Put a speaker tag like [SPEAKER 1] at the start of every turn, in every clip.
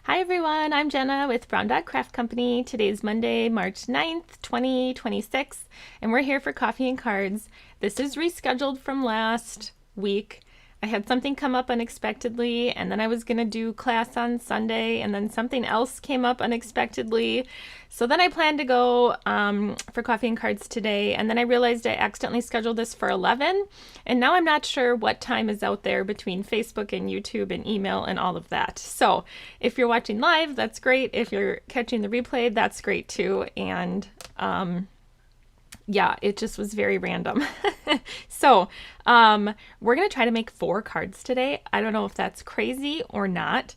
[SPEAKER 1] Hi everyone, I'm Jenna with Brown Dog Craft Company. Today's Monday, March 9th, 2026, and we're here for coffee and cards. This is rescheduled from last week. I had something come up unexpectedly, and then I was going to do class on Sunday, and then something else came up unexpectedly. So then I planned to go for coffee and cards today, and then I realized I accidentally scheduled this for 11, and now I'm not sure what time is out there between Facebook and YouTube and email and all of that. So if you're watching live, that's great. If you're catching the replay, that's great too. And yeah, it just was very random. So we're going to try to make 4 cards today. I don't know if that's crazy or not.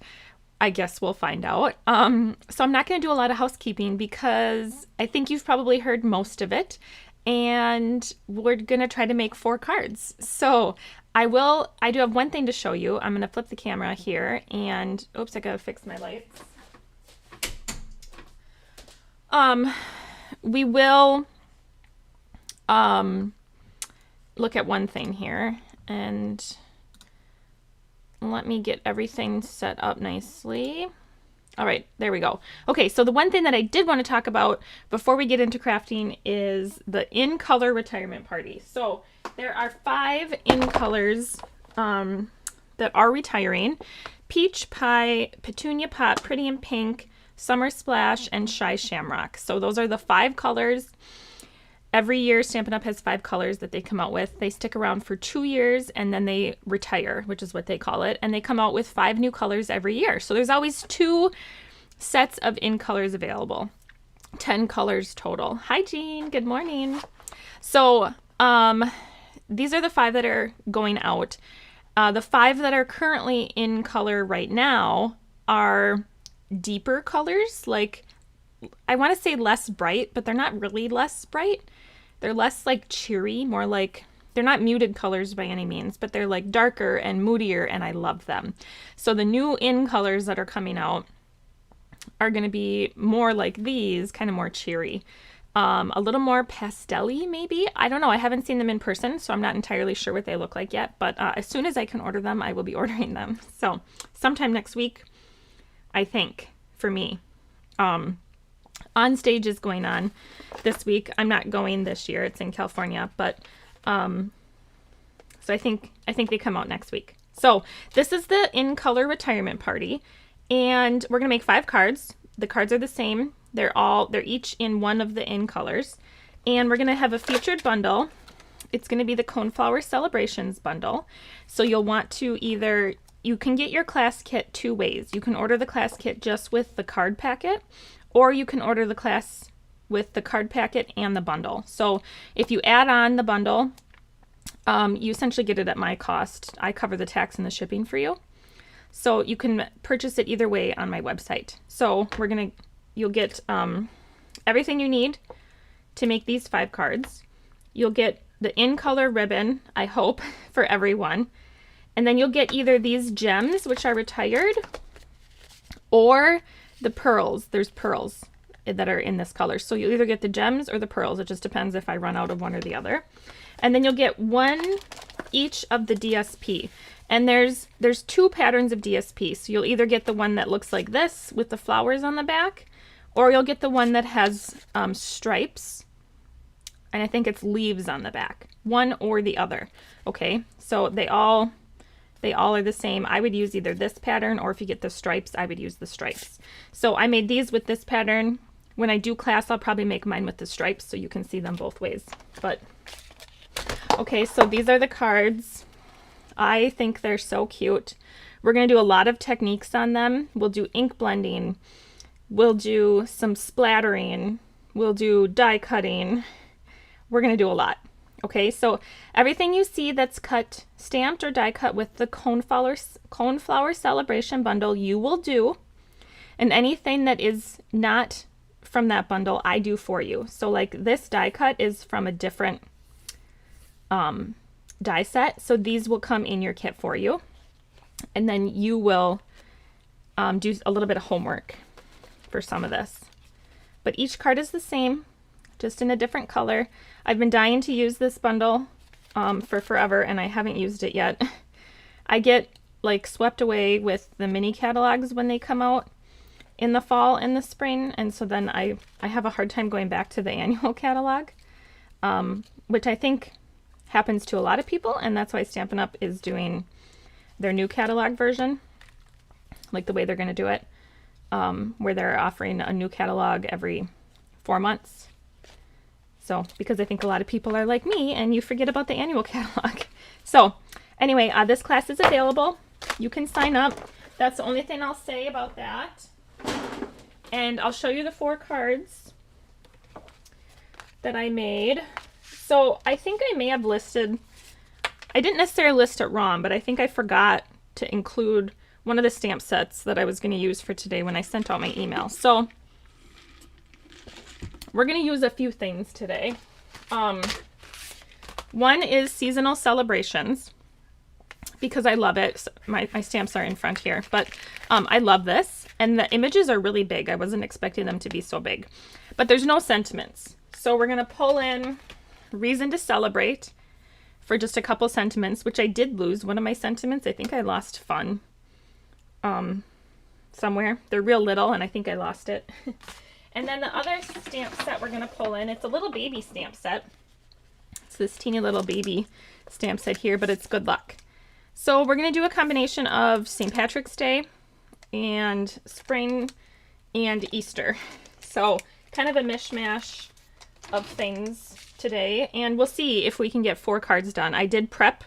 [SPEAKER 1] I guess we'll find out. So I'm not going to do a lot of housekeeping because I think you've probably heard most of it. And we're going to try to make 4 cards. So I do have one thing to show you. I'm going to flip the camera here and, oops, I got to fix my lights. We will look at one thing here, and let me get everything set up nicely. All right, there we go. Okay, so the one thing that I did want to talk about before we get into crafting is the in-color retirement party. So there are 5 in-colors that are retiring: Peach Pie, Petunia Pot, Pretty in Pink, Summer Splash, and Shy Shamrock. So those are the 5 colors. Every year, Stampin' Up! Has 5 colors that they come out with. They stick around for 2 years and then they retire, which is what they call it. And they come out with 5 new colors every year. So there's always 2 sets of in colors available. 10 colors total. Hi, Jean. Good morning. So these are the 5 that are going out. The 5 that are currently in color right now are deeper colors, like I want to say less bright, but they're not really less bright. They're less like cheery, more like, they're not muted colors by any means, but they're like darker and moodier, and I love them. So the new in colors that are coming out are going to be more like these, kind of more cheery. A little more pastel-y maybe. I don't know. I haven't seen them in person, so I'm not entirely sure what they look like yet. But as soon as I can order them, I will be ordering them. So sometime next week, I think, for me. On Stage is going on this week. I'm not going this year. It's in California, but so I think they come out next week. So this is the in color retirement party, and we're gonna make 5 cards. The cards are the same. They're each in one of the in colors, and we're gonna have a featured bundle. It's gonna be the Coneflower Celebrations bundle. So you'll want to you can get your class kit 2 ways. You can order the class kit just with the card packet, or you can order the class with the card packet and the bundle. So if you add on the bundle, you essentially get it at my cost. I cover the tax and the shipping for you. So you can purchase it either way on my website. So you'll get everything you need to make these 5 cards. You'll get the in-color ribbon, I hope, for everyone. And then you'll get either these gems, which are retired, or the pearls. There's pearls that are in this color. So you'll either get the gems or the pearls. It just depends if I run out of one or the other. And then you'll get 1 each of the DSP. And there's 2 patterns of DSP. So you'll either get the one that looks like this with the flowers on the back, or you'll get the one that has stripes. And I think it's leaves on the back. One or the other. Okay, so they all are the same. I would use either this pattern, or if you get the stripes, I would use the stripes. So I made these with this pattern. When I do class, I'll probably make mine with the stripes so you can see them both ways. But okay, so these are the cards. I think they're so cute. We're going to do a lot of techniques on them. We'll do ink blending. We'll do some splattering. We'll do die cutting. We're going to do a lot. Okay, so everything you see that's cut, stamped, or die cut with the Coneflower Celebration bundle, you will do. And anything that is not from that bundle, I do for you. So like this die cut is from a different die set. So these will come in your kit for you. And then you will do a little bit of homework for some of this. But each card is the same, just in a different color. I've been dying to use this bundle for forever, and I haven't used it yet. I get like swept away with the mini catalogs when they come out, in the fall and the spring, and so then I have a hard time going back to the annual catalog, which I think happens to a lot of people, and that's why Stampin' Up! Is doing their new catalog version, like the way they're going to do it, where they're offering a new catalog every 4 months. So, because I think a lot of people are like me and you forget about the annual catalog. So, anyway, this class is available. You can sign up. That's the only thing I'll say about that. And I'll show you the 4 cards that I made. So, I think I may have listed, I didn't necessarily list it wrong, but I think I forgot to include one of the stamp sets that I was going to use for today when I sent out my email. So, we're going to use a few things today. One is seasonal celebrations, because I love it. My stamps are in front here, but I love this. And the images are really big. I wasn't expecting them to be so big. But there's no sentiments. So we're going to pull in reason to celebrate for just a couple sentiments, which I did lose one of my sentiments. I think I lost fun somewhere. They're real little, and I think I lost it. And then the other stamp set we're going to pull in, it's a little baby stamp set. It's this teeny little baby stamp set here, but it's good luck. So we're going to do a combination of St. Patrick's Day and spring and Easter. So kind of a mishmash of things today, and we'll see if we can get 4 cards done. I did prep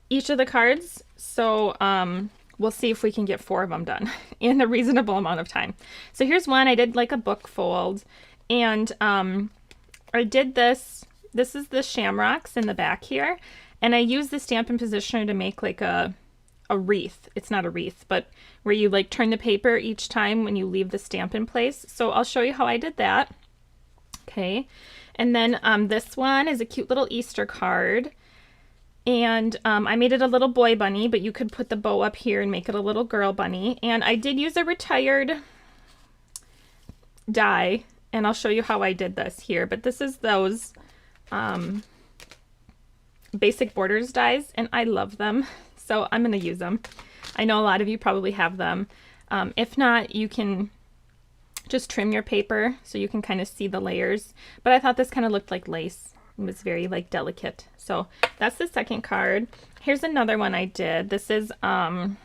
[SPEAKER 1] each of the cards, so we'll see if we can get 4 of them done in a reasonable amount of time. So here's one. I did like a book fold, and I did this. This is the shamrocks in the back here, and I used the Stampin' Positioner to make like a wreath. It's not a wreath, but where you like turn the paper each time when you leave the stamp in place. So I'll show you how I did that. Okay, and then this one is a cute little Easter card. And I made it a little boy bunny, but you could put the bow up here and make it a little girl bunny. And I did use a retired die, and I'll show you how I did this here. But this is those basic borders dies, and I love them, so I'm going to use them. I know a lot of you probably have them. If not, you can just trim your paper so you can kind of see the layers. But I thought this kind of looked like lace. It was very like delicate. So that's the second card. Here's another one I did. This is St.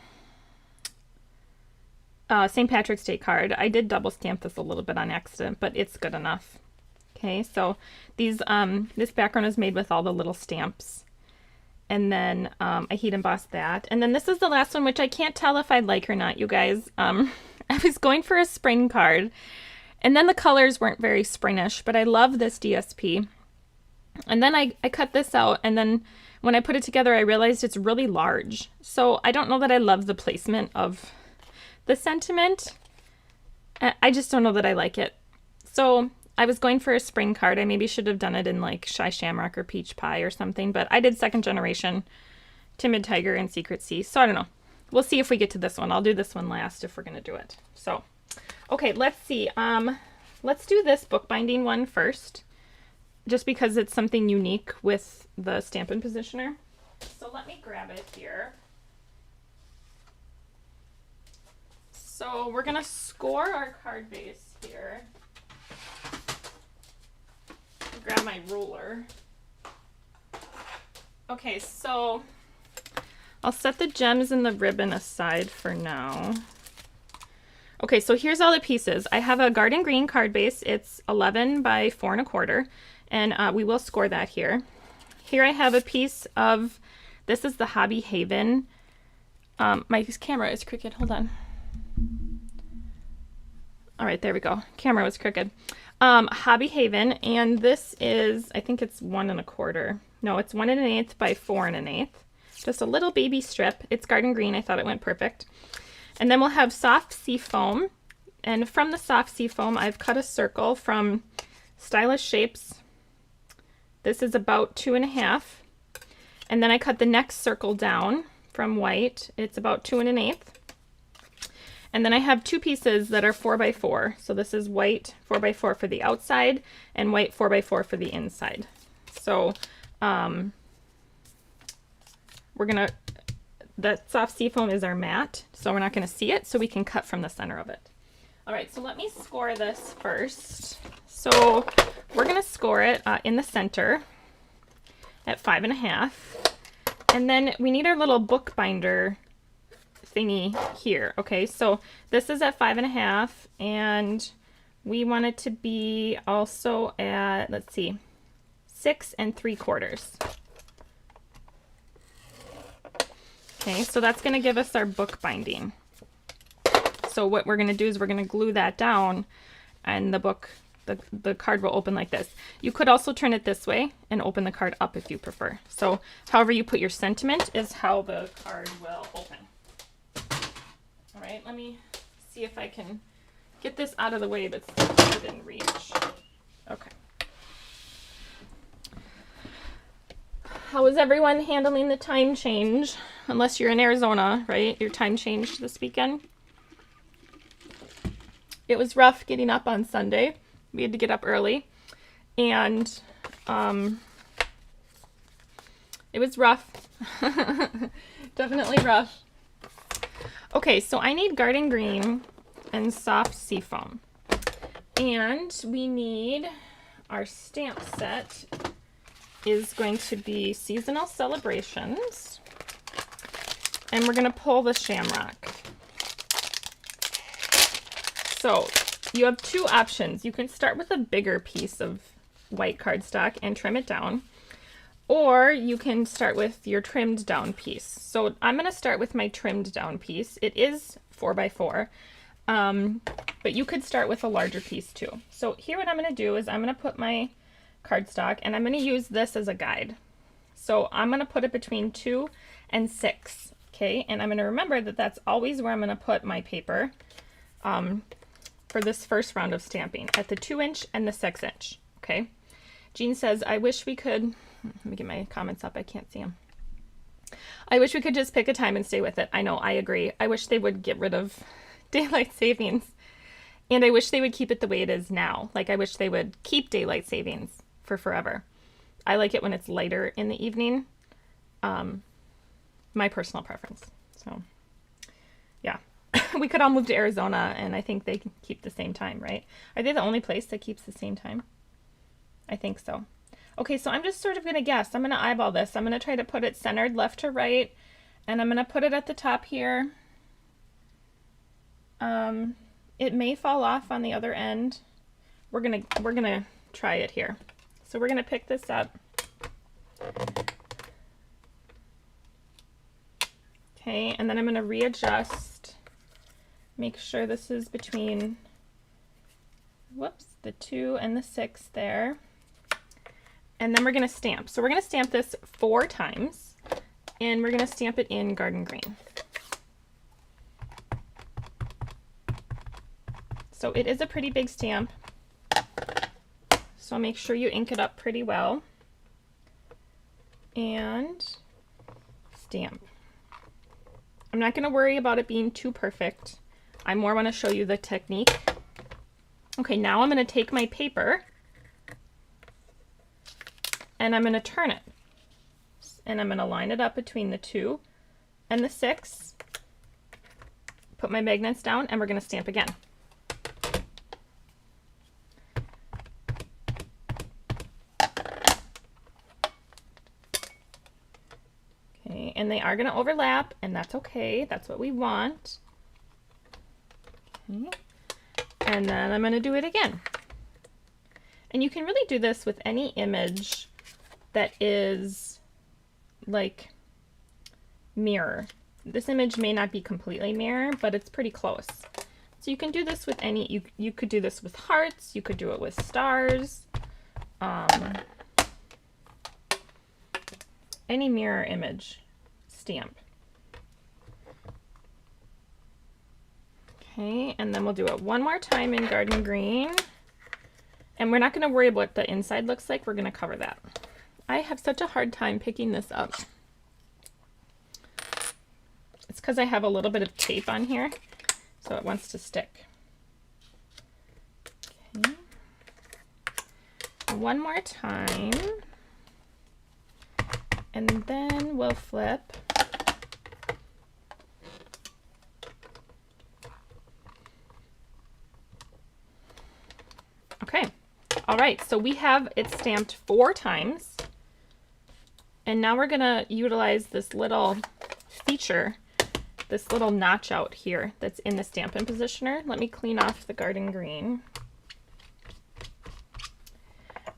[SPEAKER 1] Patrick's Day card. I did double stamp this a little bit on accident, but it's good enough. Okay, so these this background is made with all the little stamps. And then I heat embossed that. And then this is the last one, which I can't tell if I like or not, you guys. I was going for a spring card, and then the colors weren't very springish, but I love this DSP. And then I cut this out, and then when I put it together, I realized it's really large. So I don't know that I love the placement of the sentiment. I just don't know that I like it. So I was going for a spring card. I maybe should have done it in like Shy Shamrock or Peach Pie or something, but I did Second Generation, Timid Tiger, and Secret Sea. So I don't know. We'll see if we get to this one. I'll do this one last if we're going to do it. So, okay, let's see. Let's do this bookbinding one first, just because it's something unique with the Stampin' Positioner. So let me grab it here. So we're going to score our card base here. Grab my ruler. Okay, so I'll set the gems and the ribbon aside for now. Okay, so here's all the pieces. I have a garden green card base. It's 11 by 4 1/4, and we will score that here. Here I have a piece of, this is the Hobby Haven. My camera is crooked. Hold on. All right, there we go. Camera was crooked. Hobby Haven, and this is, I think it's 1 1/4. No, it's 1 1/8 by 4 1/8. Just a little baby strip. It's garden green. I thought it went perfect. And then we'll have soft sea foam. And from the soft sea foam, I've cut a circle from Stylish Shapes. This is about 2 1/2. And then I cut the next circle down from white. It's about 2 1/8. And then I have 2 pieces that are 4 by 4. So this is white 4 by 4 for the outside and white 4 by 4 for the inside. So we're gonna, that soft sea foam is our mat, so we're not gonna see it, so we can cut from the center of it. All right, so let me score this first. So we're gonna score it in the center at 5.5. And then we need our little bookbinder thingy here. Okay, so this is at 5.5 and we want it to be also at, let's see, 6 3/4. Okay, so that's gonna give us our book binding. So what we're gonna do is we're gonna glue that down and the card will open like this. You could also turn it this way and open the card up if you prefer. So however you put your sentiment is how the card will open. All right, let me see if I can get this out of the way but still within reach. Okay. How is everyone handling the time change? Unless you're in Arizona, right? Your time changed this weekend. It was rough getting up on Sunday. We had to get up early. And it was rough. Definitely rough. Okay, so I need garden green and soft seafoam. And we need our stamp set is going to be seasonal celebrations. And we're going to pull the shamrock. So you have two options. You can start with a bigger piece of white cardstock and trim it down. Or you can start with your trimmed down piece. So I'm going to start with my trimmed down piece. It is 4x4. But you could start with a larger piece too. So here what I'm going to do is I'm going to put my cardstock and I'm going to use this as a guide. So I'm going to put it between 2 and 6. Okay, and I'm going to remember that that's always where I'm going to put my paper for this first round of stamping, at the 2-inch and the 6-inch. Okay, Jean says, I wish we could, let me get my comments up, I can't see them. I wish we could just pick a time and stay with it. I know, I agree. I wish they would get rid of daylight savings. And I wish they would keep it the way it is now. Like, I wish they would keep daylight savings for forever. I like it when it's lighter in the evening. My personal preference. So, yeah. We could all move to Arizona and I think they can keep the same time, right? Are they the only place that keeps the same time? I think so. Okay, so I'm just sort of going to guess. I'm going to eyeball this. I'm going to try to put it centered left to right. And I'm going to put it at the top here. It may fall off on the other end. We're gonna try it here. So we're gonna pick this up. Okay, and then I'm gonna readjust. Make sure this is between, whoops, the 2 and the 6 there. And then we're gonna stamp. So we're gonna stamp this 4 times, and we're gonna stamp it in garden green. So it is a pretty big stamp, so make sure you ink it up pretty well and stamp. I'm not going to worry about it being too perfect. I more want to show you the technique. Okay, now I'm going to take my paper and I'm going to turn it. And I'm going to line it up between the 2 and the 6. Put my magnets down and we're going to stamp again. And they are going to overlap, and that's okay. That's what we want. Okay. And then I'm going to do it again. And you can really do this with any image that is like mirror. This image may not be completely mirror, but it's pretty close. So you can do this with any, you could do this with hearts, you could do it with stars, any mirror image stamp. Okay, and then we'll do it one more time in garden green. And we're not going to worry about what the inside looks like. We're going to cover that. I have such a hard time picking this up. It's because I have a little bit of tape on here, so it wants to stick. Okay. One more time. And then we'll flip. Okay. All right, so we have it stamped 4 times. And now we're gonna utilize this little feature, this little notch out here that's in the Stampin' Positioner. Let me clean off the garden green.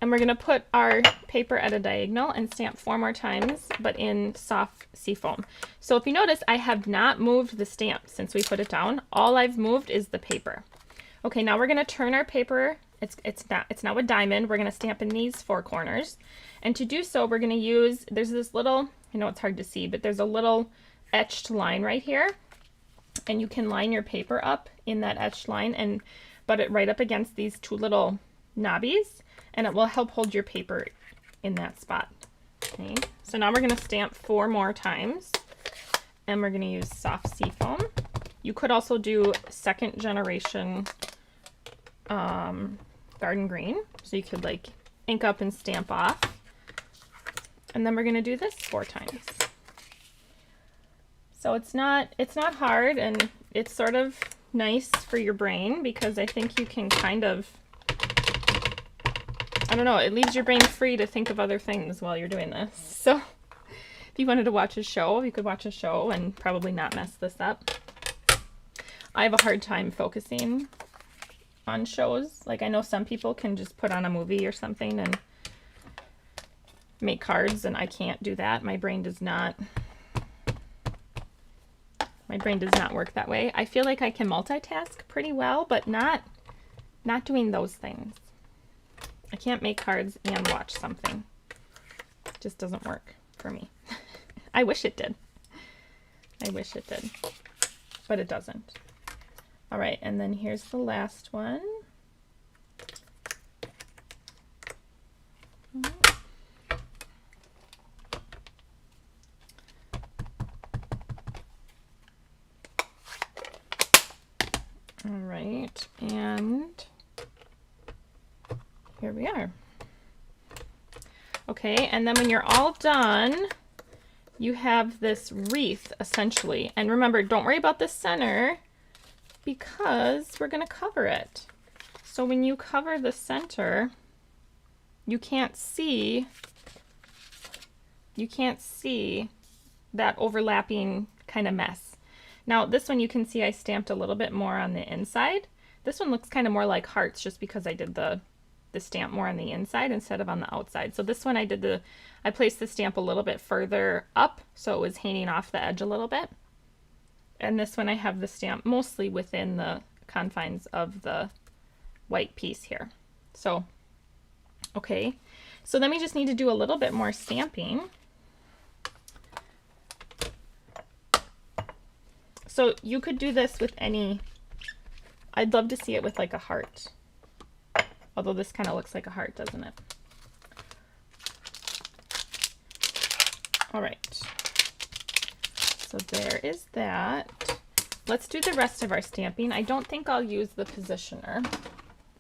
[SPEAKER 1] And we're gonna put our paper at a diagonal and stamp 4 more times, but in soft seafoam. So if you notice, I have not moved the stamp since we put it down. All I've moved is the paper. Okay, now we're gonna turn our paper. It's now a diamond. We're gonna stamp in these 4 corners. And to do so, we're gonna use, there's this little, I know it's hard to see, but there's a little etched line right here. And you can line your paper up in that etched line and butt it right up against these 2 little knobbies, and it will help hold your paper in that spot. Okay, so now we're gonna stamp 4 more times, and we're gonna use soft seafoam. You could also do 2nd generation garden green, so you could like ink up and stamp off. And then we're gonna do this 4 times. So it's not hard, and it's sort of nice for your brain because I think you can kind of, I don't know, it leaves your brain free to think of other things while you're doing this. So if you wanted to watch a show, you could watch a show and probably not mess this up. I have a hard time focusing on shows. Like, I know some people can just put on a movie or something and make cards, and I can't do that. My brain does not work that way. I feel like I can multitask pretty well, but not doing those things. I can't make cards and watch something. It just doesn't work for me. I wish it did. I wish it did, but it doesn't. All right, and then here's the last one. All right, and here we are. Okay, and then when you're all done, you have this wreath essentially. And remember, don't worry about the center because we're going to cover it. So when you cover the center, you can't see that overlapping kind of mess. Now this one you can see I stamped a little bit more on the inside. This one looks kind of more like hearts just because I did the stamp more on the inside instead of on the outside. So this one I placed the stamp a little bit further up so it was hanging off the edge a little bit. And this one I have the stamp mostly within the confines of the white piece here. So, okay. So then we just need to do a little bit more stamping. So you could do this with any, I'd love to see it with like a heart. Although this kind of looks like a heart, doesn't it? All right. So there is that. Let's do the rest of our stamping. I don't think I'll use the positioner.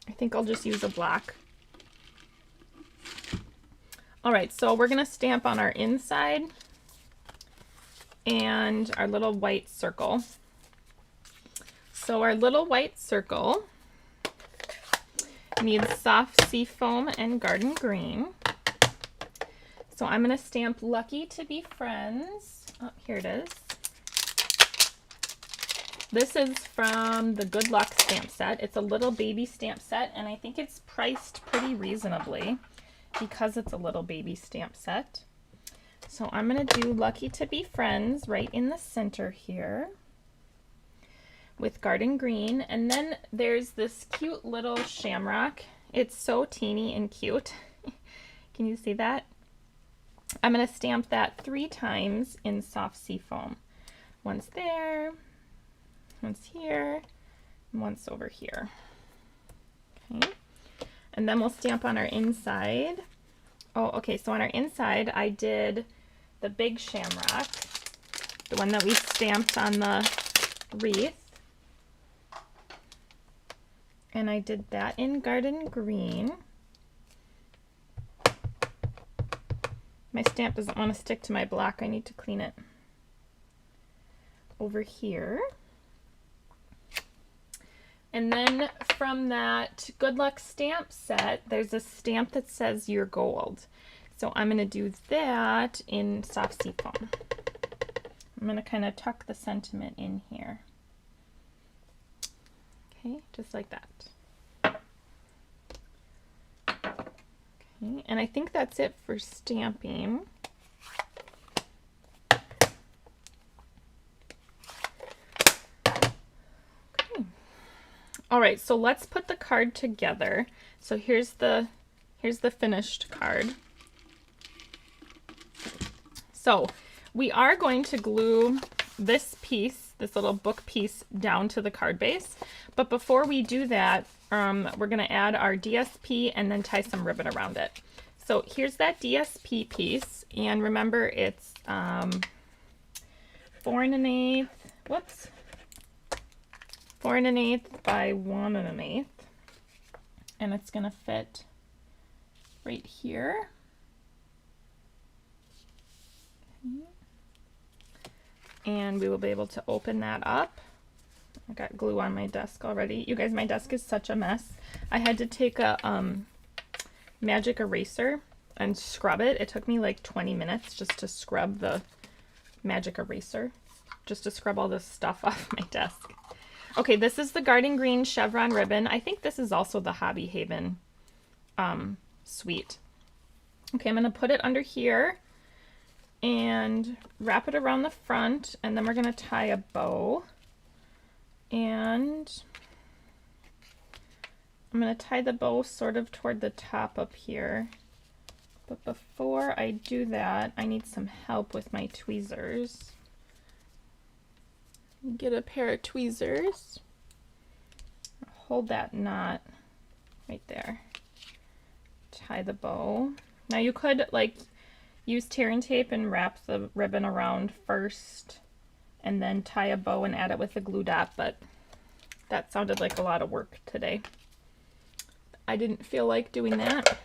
[SPEAKER 1] I think I'll just use a block. All right, so we're gonna stamp on our inside and our little white circle. So our little white circle needs soft seafoam and garden green. So I'm gonna stamp Lucky to Be Friends. Oh, here it is. This is from the Good Luck stamp set. It's a little baby stamp set, and I think it's priced pretty reasonably because it's a little baby stamp set. So I'm gonna do Lucky to Be Friends right in the center here with garden green. And then there's this cute little shamrock. It's so teeny and cute. Can you see that? I'm going to stamp that 3 times in soft seafoam. Once there, once here, and once over here. Okay. And then we'll stamp on our inside. Oh, okay, so on our inside I did the big shamrock, the one that we stamped on the wreath. And I did that in garden green. My stamp doesn't want to stick to my block. I need to clean it. Over here. And then from that Good Luck stamp set, there's a stamp that says Your Gold. So I'm going to do that in soft seafoam. I'm going to kind of tuck the sentiment in here. Okay, just like that. Okay, and I think that's it for stamping. All right, so let's put the card together. So here's the finished card. So we are going to glue this piece, this little book piece, down to the card base. But before we do that, we're going to add our DSP and then tie some ribbon around it. So here's that DSP piece, and remember it's 4 1/8. Whoops. 4 1/8 by 1 1/8, and it's going to fit right here. Okay. And we will be able to open that up. I got glue on my desk already. You guys, my desk is such a mess. I had to take a magic eraser and scrub it. It took me like 20 minutes just to scrub the magic eraser, just to scrub all this stuff off my desk. Okay, this is the Garden Green chevron ribbon. I think this is also the Hobby Haven suite. Okay, I'm going to put it under here and wrap it around the front, and then we're going to tie a bow. And I'm going to tie the bow sort of toward the top up here. But before I do that, I need some help with my tweezers. Get a pair of tweezers. Hold that knot right there. Tie the bow. Now you could like use tear and tape and wrap the ribbon around first and then tie a bow and add it with a glue dot, but that sounded like a lot of work today. I didn't feel like doing that.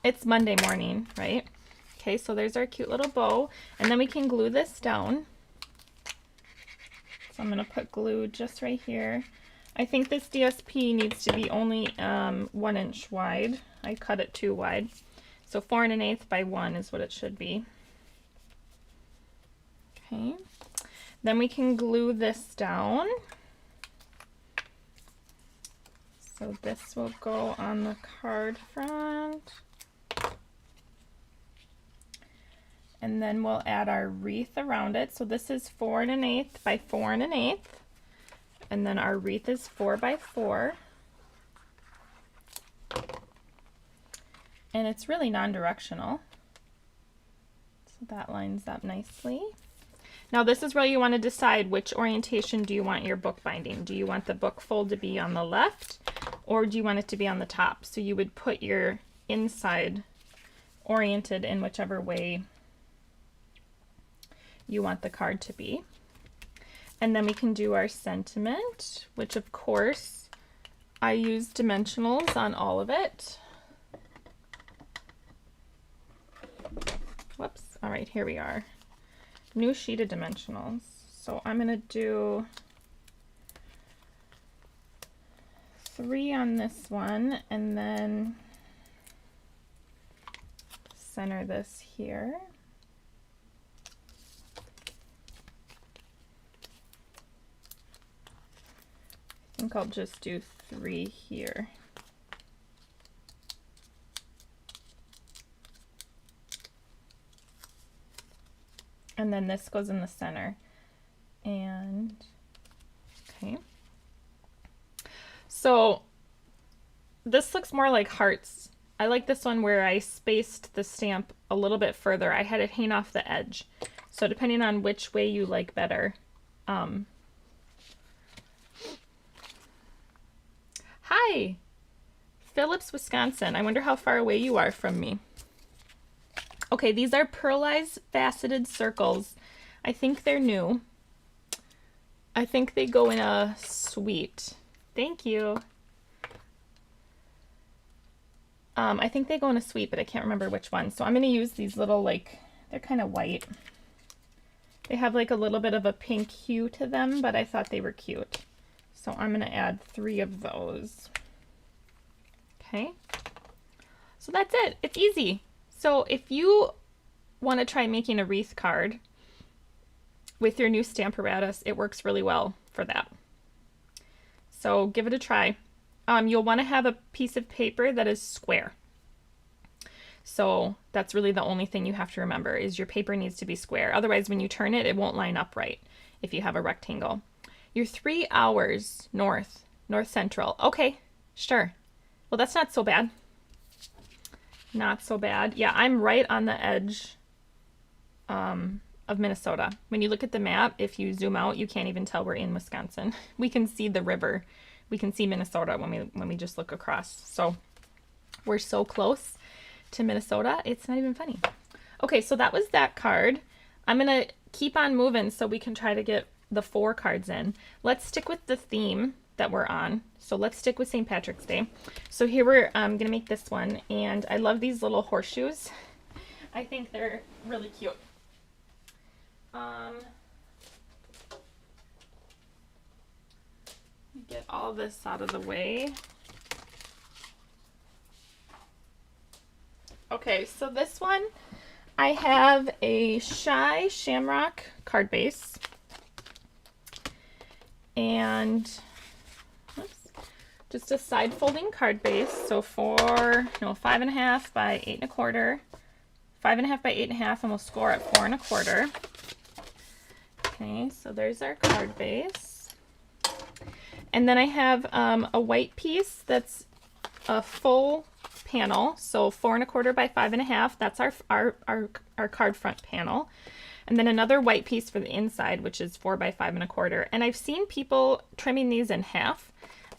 [SPEAKER 1] It's Monday morning, right? Okay, so there's our cute little bow, and then we can glue this down. So I'm going to put glue just right here. I think this DSP needs to be only 1 inch wide. I cut it too wide. So 4 1/8 by 1 is what it should be. Okay. Then we can glue this down. So this will go on the card front. And then we'll add our wreath around it. So this is 4 1/8 by 4 1/8. And then our wreath is 4 by 4. And it's really non-directional. So that lines up nicely. Now this is where you want to decide which orientation do you want your book binding. Do you want the book fold to be on the left, or do you want it to be on the top? So you would put your inside oriented in whichever way you want the card to be. And then we can do our sentiment, which of course I use dimensionals on all of it. Whoops. All right, here we are. New sheet of dimensionals. So I'm going to do 3 on this one, and then center this here. I think I'll just do 3 here. And then this goes in the center. And, okay. So this looks more like hearts. I like this one where I spaced the stamp a little bit further. I had it hang off the edge. So depending on which way you like better. Hi, Phillips, Wisconsin. I wonder how far away you are from me. Okay, these are pearlized faceted circles. I think they're new. I think they go in a suite. Thank you. I think they go in a suite, but I can't remember which one. So I'm going to use these little, like, they're kind of white. They have like a little bit of a pink hue to them, but I thought they were cute. So I'm going to add 3 of those. Okay. So that's it. It's easy. So if you want to try making a wreath card with your new Stamparatus, it works really well for that. So give it a try. You'll want to have a piece of paper that is square. So that's really the only thing you have to remember is your paper needs to be square. Otherwise, when you turn it, it won't line up right if you have a rectangle. You're 3 hours north central. Okay, sure. Well, that's not so bad. Not so bad. Yeah, I'm right on the edge of Minnesota. When you look at the map, if you zoom out, you can't even tell we're in Wisconsin. We can see the river. We can see Minnesota when we just look across. So we're so close to Minnesota, it's not even funny. Okay, so that was that card. I'm gonna keep on moving so we can try to get the 4 cards in. Let's stick with the theme that we're on. So let's stick with St. Patrick's Day. So here we're gonna make this one, and I love these little horseshoes. I think they're really cute. Get all this out of the way. Okay, so this one, I have a Shy Shamrock card base. And just a side folding card base. So 5.5 by 8.25. 5.5 by 8.5, and we'll score at 4.25. Okay, so there's our card base. And then I have a white piece that's a full panel, so 4.25 by 5.5. That's our card front panel. And then another white piece for the inside, which is 4 by 5.25. And I've seen people trimming these in half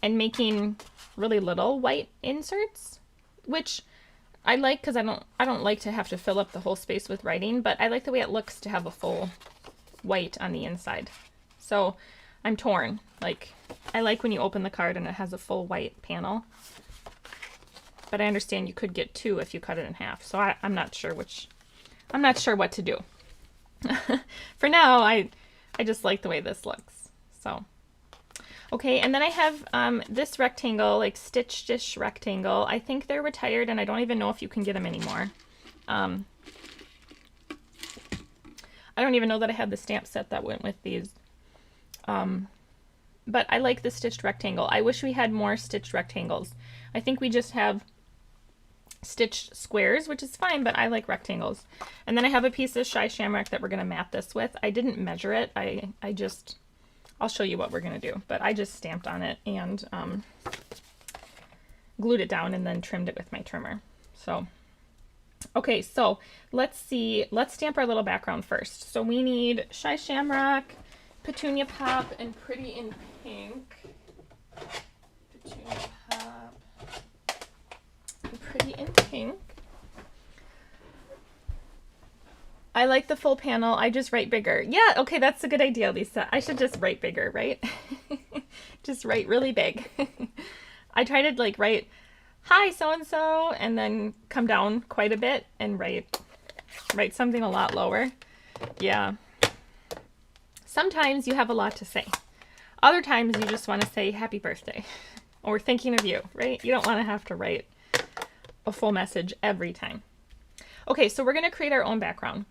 [SPEAKER 1] and making really little white inserts, which I like because I don't like to have to fill up the whole space with writing, but I like the way it looks to have a full white on the inside. So I'm torn. Like, I like when you open the card and it has a full white panel. But I understand you could get 2 if you cut it in half. So I'm not sure what to do. For now, I just like the way this looks. So, okay, and then I have this rectangle, like Stitch Dish rectangle. I think they're retired, and I don't even know if you can get them anymore. I don't even know that I had the stamp set that went with these. But I like the stitched rectangle. I wish we had more stitched rectangles. I think we just have stitched squares, which is fine, but I like rectangles. And then I have a piece of Shy Shamrock that we're going to mat this with. I didn't measure it. I'll show you what we're going to do, but I just stamped on it and glued it down and then trimmed it with my trimmer. So, okay, so let's stamp our little background first. So we need Shy Shamrock, Petunia Pop, and Pretty in Pink. Petunia Pop. Pretty in Pink. I like the full panel. I just write bigger. Yeah, okay, that's a good idea, Lisa. I should just write bigger, right? Just write really big. I try to like write, hi, so-and-so, and then come down quite a bit and write something a lot lower. Yeah. Sometimes you have a lot to say. Other times you just want to say happy birthday or thinking of you, right? You don't want to have to write a full message every time. Okay, so we're going to create our own background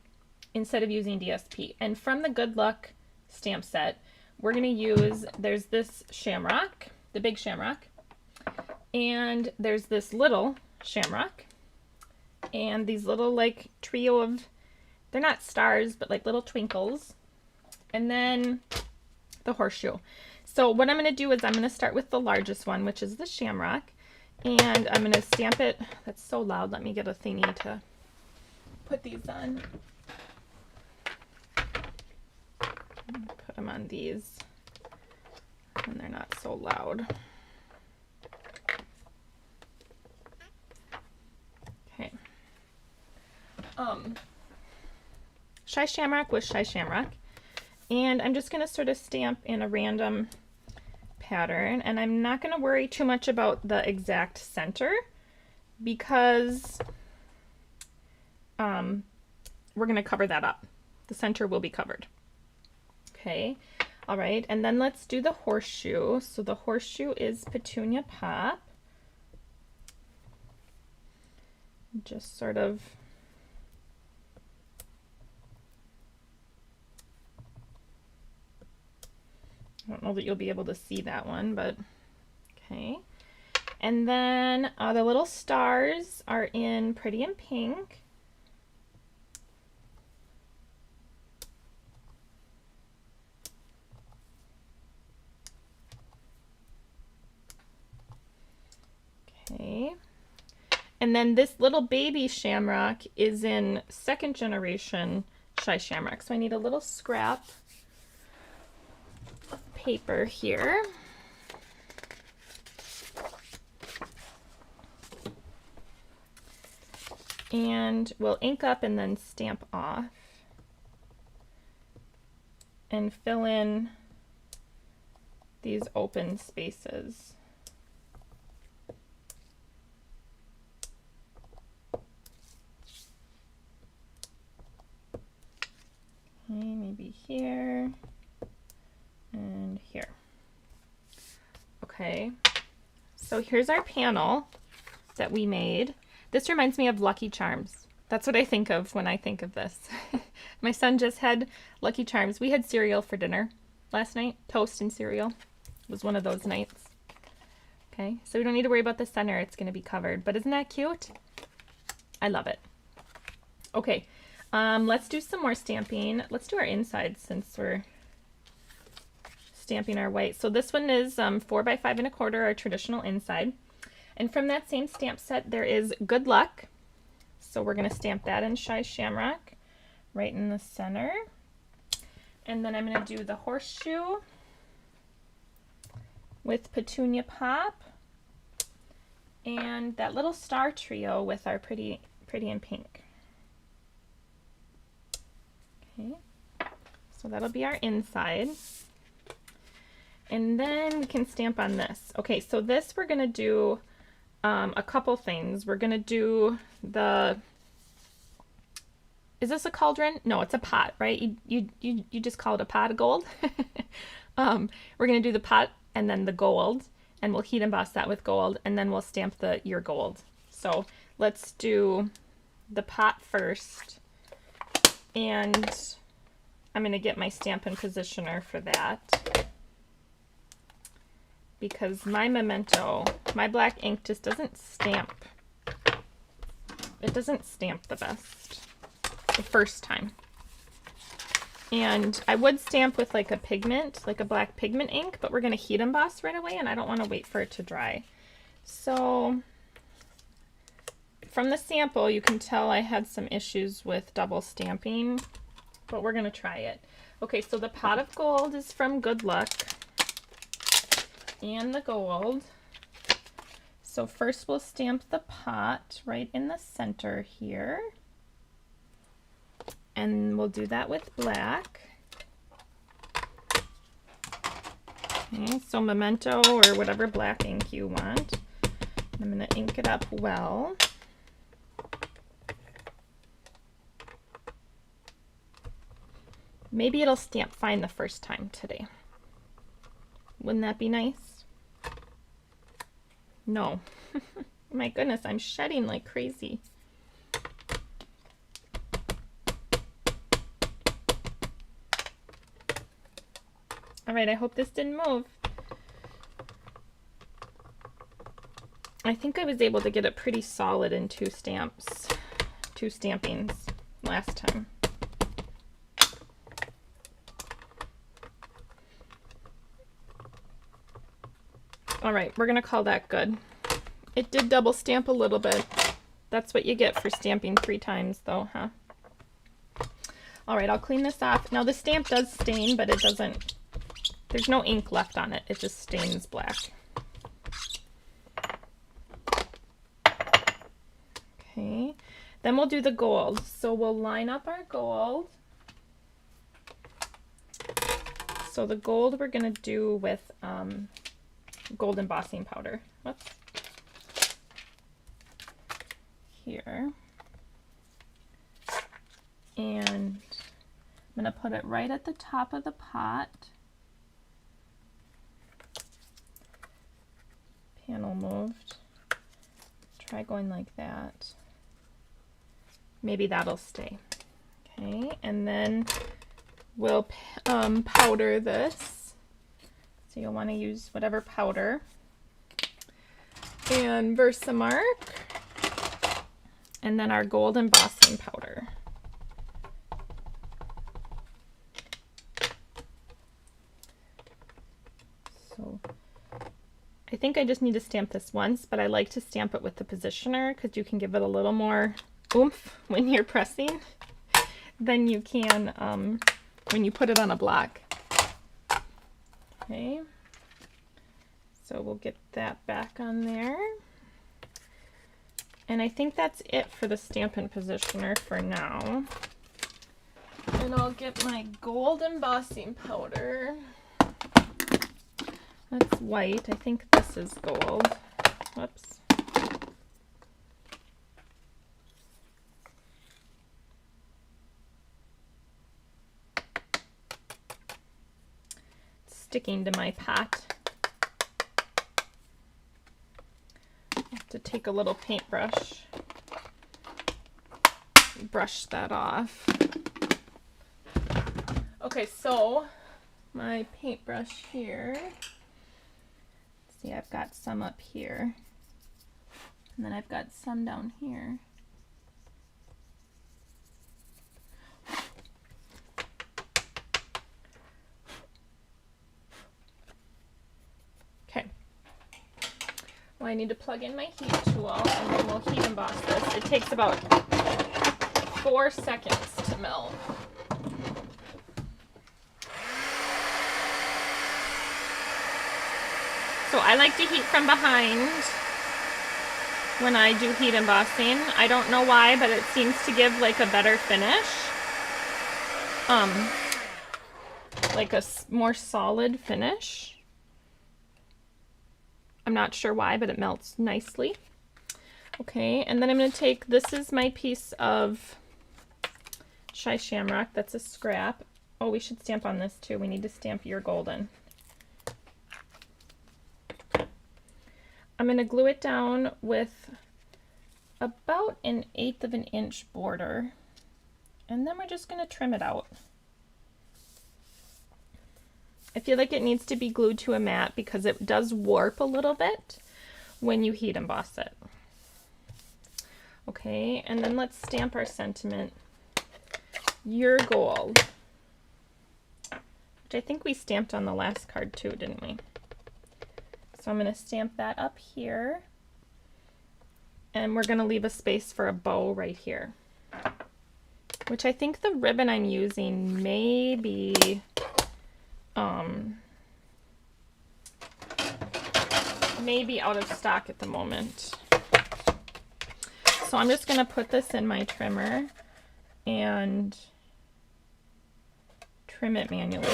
[SPEAKER 1] instead of using DSP. And from the Good Luck stamp set, we're going to use, there's this shamrock, the big shamrock, and there's this little shamrock, and these little like trio of, they're not stars, but like little twinkles, and then the horseshoe. So what I'm going to do is I'm going to start with the largest one, which is the shamrock. And I'm going to stamp it. That's so loud. Let me get a thingy to put these on. Put them on these. And they're not so loud. Okay. Shy Shamrock with Shy Shamrock. And I'm just going to sort of stamp in a random pattern, and I'm not going to worry too much about the exact center because we're going to cover that up. The center will be covered. Okay, All right, and then let's do the horseshoe. So the horseshoe is Petunia Pop. Just sort of I don't know that you'll be able to see that one, but okay. And then the little stars are in Pretty in Pink. Okay. And then this little baby shamrock is in second generation Shy Shamrock. So I need a little scrap of paper here. And we'll ink up and then stamp off. And fill in these open spaces. Okay, maybe here and here. Okay, so here's our panel that we made. This reminds me of Lucky Charms. That's what I think of when I think of this. My son just had Lucky Charms. We had cereal for dinner last night. Toast and cereal. It was one of those nights. Okay, so we don't need to worry about the center. It's going to be covered. But isn't that cute? I love it. Okay, let's do some more stamping. Let's do our inside since we're stamping our white. So this one is 4 by 5 1/4, our traditional inside. And from that same stamp set, there is Good Luck. So we're going to stamp that in Shy Shamrock right in the center. And then I'm going to do the horseshoe with Petunia Pop and that little star trio with our Pretty in Pink. Okay, so that'll be our inside. And then we can stamp on this. Okay, so this we're going to do a couple things. We're going to do the, is this a cauldron? No, it's a pot, right? You just call it a pot of gold. We're going to do the pot and then the gold, and we'll heat emboss that with gold, and then we'll stamp your gold. So let's do the pot first, and I'm going to get my Stampin' Positioner for that, because my Memento, my black ink just doesn't stamp. It doesn't stamp the best the first time. And I would stamp with like a pigment, like a black pigment ink, but we're going to heat emboss right away, and I don't want to wait for it to dry. So from the sample, you can tell I had some issues with double stamping, but we're going to try it. Okay, so the pot of gold is from Good Luck and the gold. So first we'll stamp the pot right in the center here. And we'll do that with black. Okay, so Memento or whatever black ink you want. I'm going to ink it up well. Maybe it'll stamp fine the first time today. Wouldn't that be nice? No. My goodness, I'm shedding like crazy. All right, I hope this didn't move. I think I was able to get it pretty solid in two stampings last time. All right, we're gonna call that good. It did double stamp a little bit. That's what you get for stamping 3 times though, huh? All right, I'll clean this off. Now the stamp does stain, but it doesn't, there's no ink left on it. It just stains black. Okay, then we'll do the gold. So we'll line up our gold. So the gold we're gonna do with gold embossing powder. Whoops. Here. And I'm going to put it right at the top of the pot. panel moved. Try going like that. Maybe that'll stay. Okay, and then we'll powder this. So you'll want to use whatever powder. And Versamark. And then our gold embossing powder. So I think I just need to stamp this once, but I like to stamp it with the positioner because you can give it a little more oomph when you're pressing than you can when you put it on a block. Okay, so we'll get that back on there. And I think that's it for the Stampin' Positioner for now. And I'll get my gold embossing powder. That's white. I think this is gold. Whoops. It's sticking to my pot. I have to take a little paintbrush, brush that off. Okay, so my paintbrush here. See, I've got some up here, and then I've got some down here. Okay. Well, I need to plug in my heat tool, and then we'll heat emboss this. It takes about 4 seconds to melt. So I like to heat from behind when I do heat embossing. I don't know why, but it seems to give like a better finish. Like a more solid finish. I'm not sure why, but it melts nicely. Okay, and then I'm going to take, this is my piece of Shy Shamrock. That's a scrap. Oh, we should stamp on this too. We need to stamp your golden. I'm going to glue it down with about 1/8 of an inch border, and then we're just going to trim it out. I feel like it needs to be glued to a mat because it does warp a little bit when you heat emboss it. Okay, and then let's stamp our sentiment, your gold, which I think we stamped on the last card too, didn't we? So I'm going to stamp that up here, and we're going to leave a space for a bow right here, which I think the ribbon I'm using may be out of stock at the moment. So I'm just going to put this in my trimmer and trim it manually.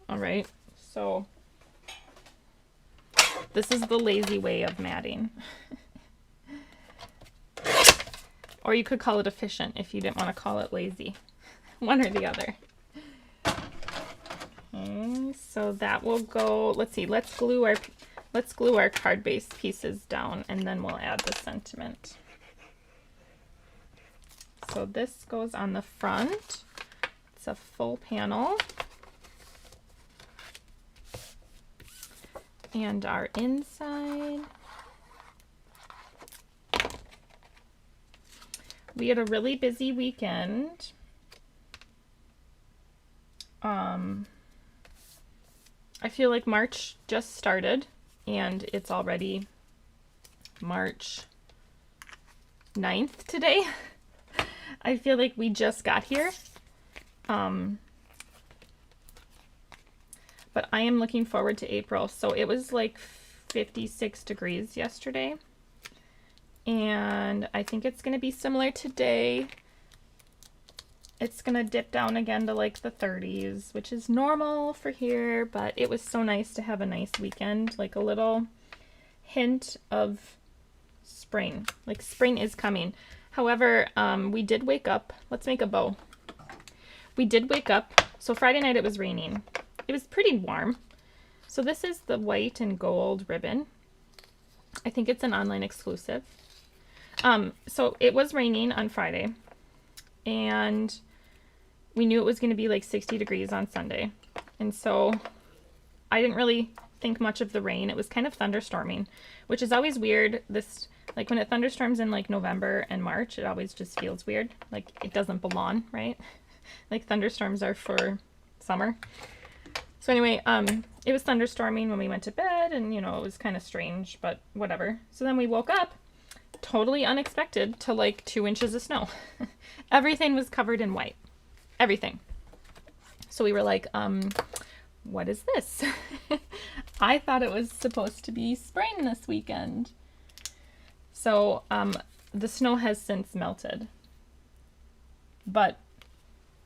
[SPEAKER 1] All right, so this is the lazy way of matting. Or you could call it efficient if you didn't want to call it lazy. One or the other. Okay, so that will go, let's see, let's glue our card-based pieces down, and then we'll add the sentiment. So this goes on the front. It's a full panel. And our inside. We had a really busy weekend. I feel like March just started, and it's already March 9th today. I feel like we just got here. But I am looking forward to April. So it was like 56 degrees yesterday. And I think it's going to be similar today. It's going to dip down again to like the 30s, which is normal for here. But it was so nice to have a nice weekend. Like a little hint of spring. Like spring is coming. However, we did wake up. Let's make a bow. We did wake up. So Friday night it was raining. It was pretty warm. So this is the white and gold ribbon. I think it's an online exclusive. So it was raining on Friday, and we knew it was going to be like 60 degrees on Sunday. And so I didn't really think much of the rain. It was kind of thunderstorming, which is always weird. This, like when it thunderstorms in like November and March, it always just feels weird. Like it doesn't belong, right? Like thunderstorms are for summer. So anyway, it was thunderstorming when we went to bed, and you know, it was kind of strange, but whatever. So then we woke up, totally unexpected, to like 2 inches of snow. Everything was covered in white. Everything. So we were like, what is this? I thought it was supposed to be spring this weekend. So the snow has since melted. But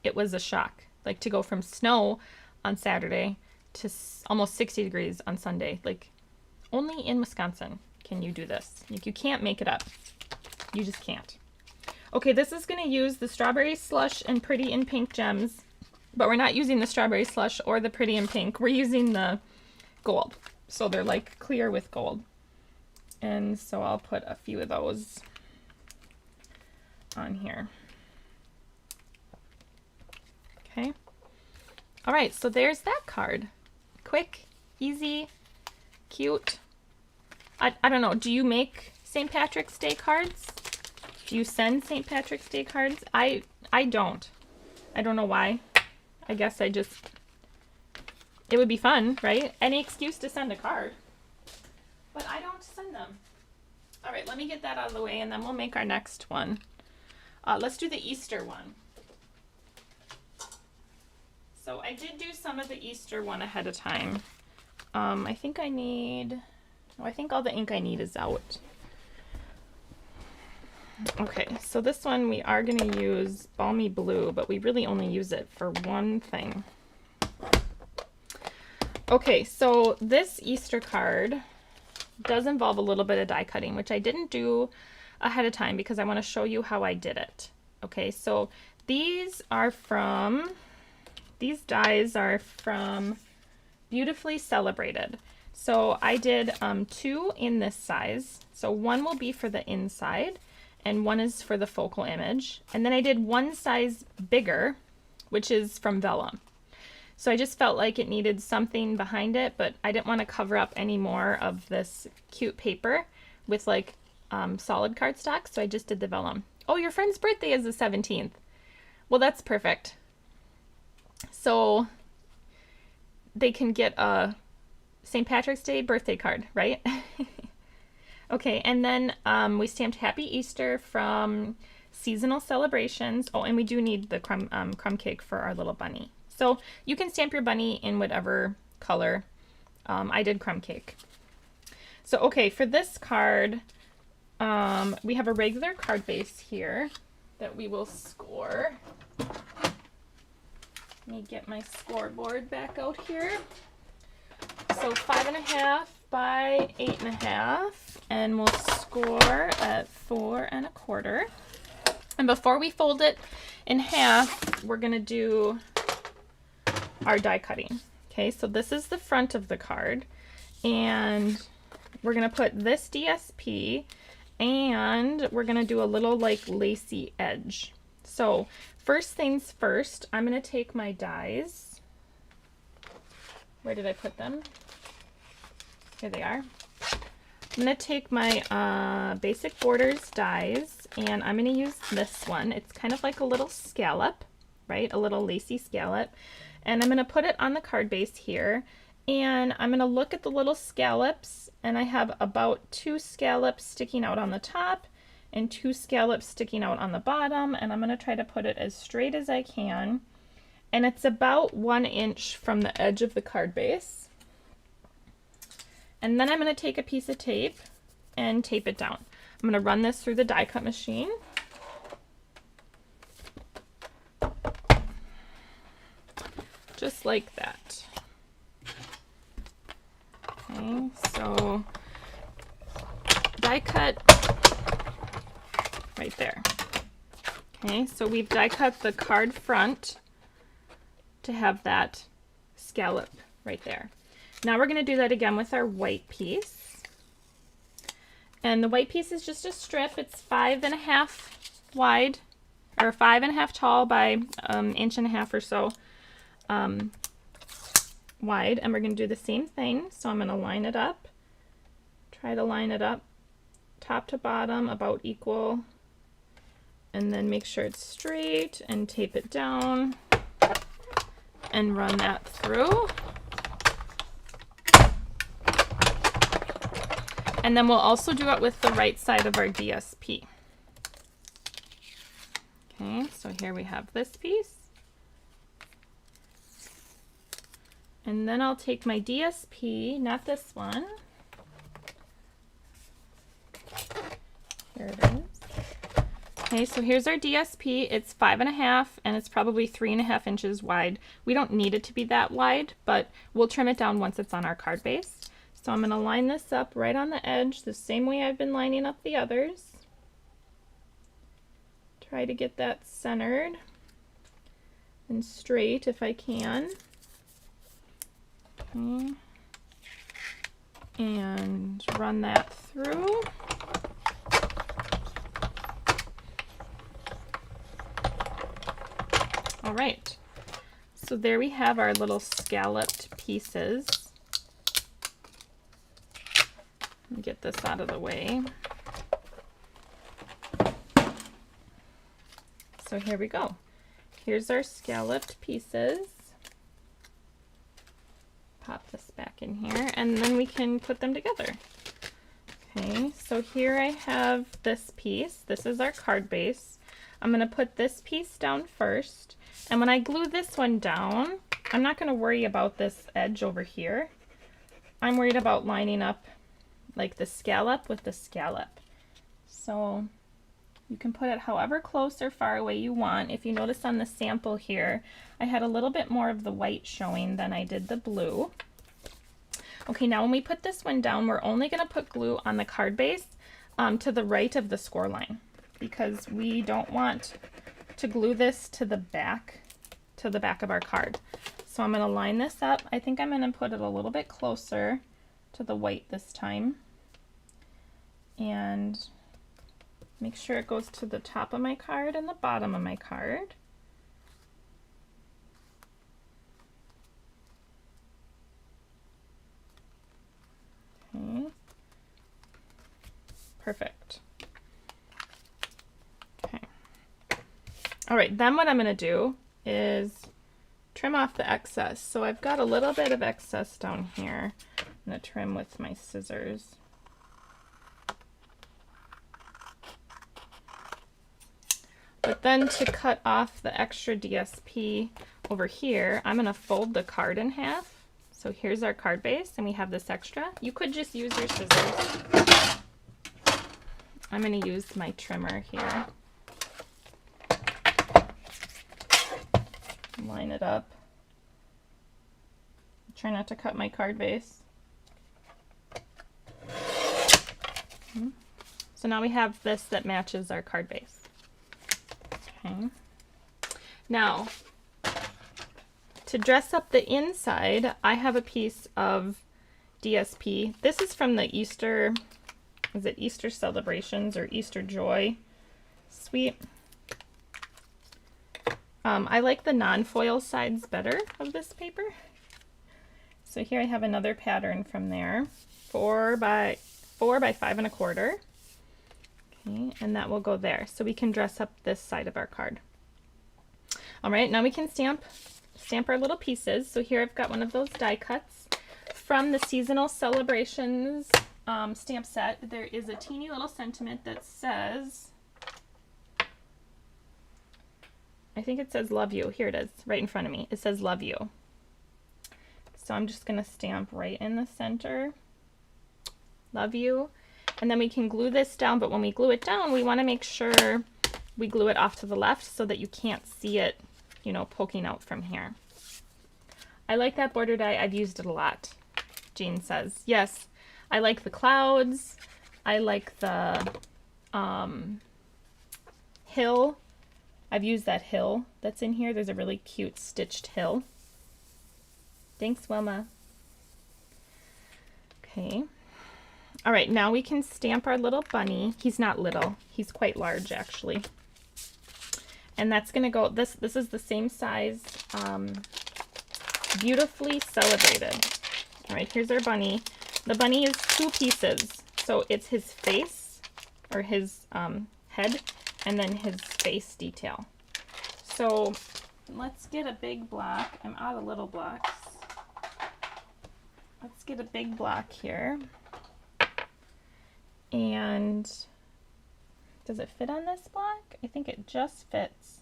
[SPEAKER 1] it was a shock. Like to go from snow on Saturday to almost 60 degrees on Sunday. Like only in Wisconsin can you do this. Like you can't make it up. You just can't. Okay, this is going to use the Strawberry Slush and Pretty in Pink gems, but we're not using the Strawberry Slush or the Pretty in Pink. We're using the gold. So they're like clear with gold. And so I'll put a few of those on here. Okay. All right, so there's that card. Quick, easy, cute. I don't know, do you make St. Patrick's Day cards? Do you send St. Patrick's Day cards? I don't. I don't know why. I guess it would be fun, right? Any excuse to send a card. But I don't send them. All right, let me get that out of the way, and then we'll make our next one. Let's do the Easter one. So I did do some of the Easter one ahead of time. I think all the ink I need is out. Okay, so this one we are going to use Balmy Blue, but we really only use it for one thing. Okay, so this Easter card does involve a little bit of die cutting, which I didn't do ahead of time because I want to show you how I did it. Okay, so these dies are from Beautifully Celebrated. So I did 2 in this size. So one will be for the inside and one is for the focal image. And then I did one size bigger, which is from vellum. So I just felt like it needed something behind it, but I didn't want to cover up any more of this cute paper with like solid cardstock. So I just did the vellum. Oh, your friend's birthday is the 17th. Well, that's perfect. So they can get a St. Patrick's Day birthday card, right? Okay, and then we stamped Happy Easter from Seasonal Celebrations. Oh, and we do need the crumb cake for our little bunny. So you can stamp your bunny in whatever color. I did crumb cake. So, okay, for this card, we have a regular card base here that we will score. Let me get my scoreboard back out here. So 5.5 by 8.5, and we'll score at 4 1/4. And before we fold it in half, we're gonna do our die cutting. Okay, so this is the front of the card, and we're gonna put this DSP, and we're gonna do a little like lacy edge. So first things first, I'm gonna take my dies. Where did I put them? Here they are. I'm gonna take my Basic Borders dies, and I'm gonna use this one. It's kind of like a little scallop, right? A little lacy scallop. And I'm gonna put it on the card base here, and I'm gonna look at the little scallops, and I have about 2 scallops sticking out on the top and 2 scallops sticking out on the bottom, and I'm gonna try to put it as straight as I can. And it's about 1 inch from the edge of the card base. And then I'm going to take a piece of tape and tape it down. I'm going to run this through the die cut machine. Just like that. Okay, so die cut right there. Okay, so we've die cut the card front to have that scallop right there. Now we're going to do that again with our white piece. And the white piece is just a strip. It's 5.5 wide, or 5.5 tall by 1.5 inches or so wide. And we're going to do the same thing. So I'm going to line it up. Try to line it up top to bottom about equal. And then make sure it's straight and tape it down and run that through. And then we'll also do it with the right side of our DSP. Okay, so here we have this piece. And then I'll take my DSP, not this one. Here it is. Okay, so here's our DSP. It's 5.5 and it's probably 3.5 inches wide. We don't need it to be that wide, but we'll trim it down once it's on our card base. So I'm going to line this up right on the edge the same way I've been lining up the others. Try to get that centered and straight if I can. Okay. And run that through. All right, so there we have our little scalloped pieces. Let me get this out of the way. So here we go. Here's our scalloped pieces. Pop this back in here and then we can put them together. Okay, so here I have this piece. This is our card base. I'm going to put this piece down first. And when I glue this one down, I'm not going to worry about this edge over here. I'm worried about lining up like the scallop with the scallop. So you can put it however close or far away you want. If you notice on the sample here, I had a little bit more of the white showing than I did the blue. Okay, now when we put this one down, we're only going to put glue on the card base to the right of the score line, because we don't want to glue this to the back of our card. So I'm going to line this up. I think I'm going to put it a little bit closer to the white this time and make sure it goes to the top of my card and the bottom of my card. Okay. Perfect. Okay. All right, then what I'm going to do is trim off the excess. So I've got a little bit of excess down here. I'm going to trim with my scissors. But then to cut off the extra DSP over here, I'm going to fold the card in half. So here's our card base and we have this extra. You could just use your scissors. I'm going to use my trimmer here. Line it up. Try not to cut my card base. Okay. So now we have this that matches our card base. Okay. Now, to dress up the inside, I have a piece of DSP. This is from the Easter, is it Easter Celebrations or Easter Joy Suite? I like the non-foil sides better of this paper. So here I have another pattern from there, 4 by 5.25. Okay, and that will go there. So we can dress up this side of our card. All right, now we can stamp our little pieces. So here I've got one of those die cuts from the Seasonal Celebrations stamp set. There is a teeny little sentiment that says, I think it says love you. Here it is, right in front of me. It says love you. So I'm just going to stamp right in the center, love you. And then we can glue this down, but when we glue it down, we want to make sure we glue it off to the left so that you can't see it, you know, poking out from here. I like that border die. I've used it a lot, Jean says. Yes, I like the clouds. I like the hill. I've used that hill that's in here. There's a really cute stitched hill. Thanks, Wilma. Okay. All right, now we can stamp our little bunny. He's not little, he's quite large actually. And that's gonna go, this is the same size, Beautifully Celebrated. All right, here's our bunny. The bunny is 2 pieces. So it's his face, or his head, and then his face detail. So let's get a big block. I'm out of little blocks. Let's get a big block here. And does it fit on this block? I think it just fits.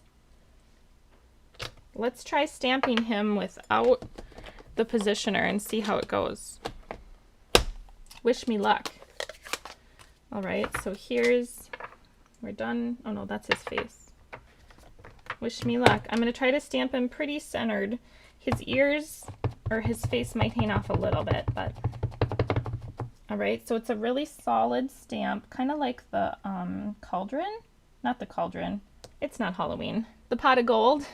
[SPEAKER 1] Let's try stamping him without the positioner and see how it goes. Wish me luck. All right, so we're done. Oh no, that's his face. Wish me luck. I'm gonna try to stamp him pretty centered. His ears or his face might hang off a little bit, but all right, so it's a really solid stamp, kind of like the cauldron. Not the cauldron. It's not Halloween. The pot of gold.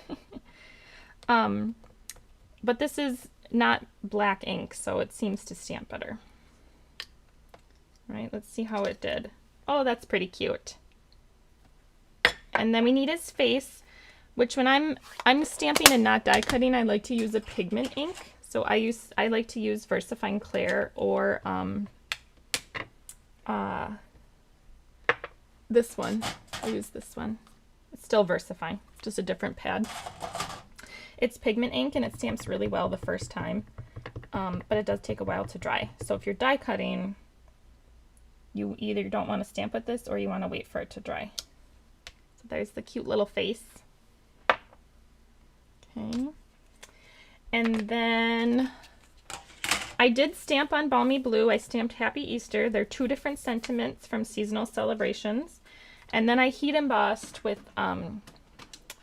[SPEAKER 1] But this is not black ink, so it seems to stamp better. All right, let's see how it did. Oh, that's pretty cute. And then we need his face, which when I'm stamping and not die cutting, I like to use a pigment ink. So I like to use VersaFine Clair or this one. I use this one. It's still VersaFine, just a different pad. It's pigment ink and it stamps really well the first time, but it does take a while to dry. So if you're die cutting, you either don't want to stamp with this or you want to wait for it to dry. So there's the cute little face. Okay. And then I did stamp on Balmy Blue. I stamped Happy Easter. They're 2 different sentiments from seasonal celebrations. And then I heat embossed with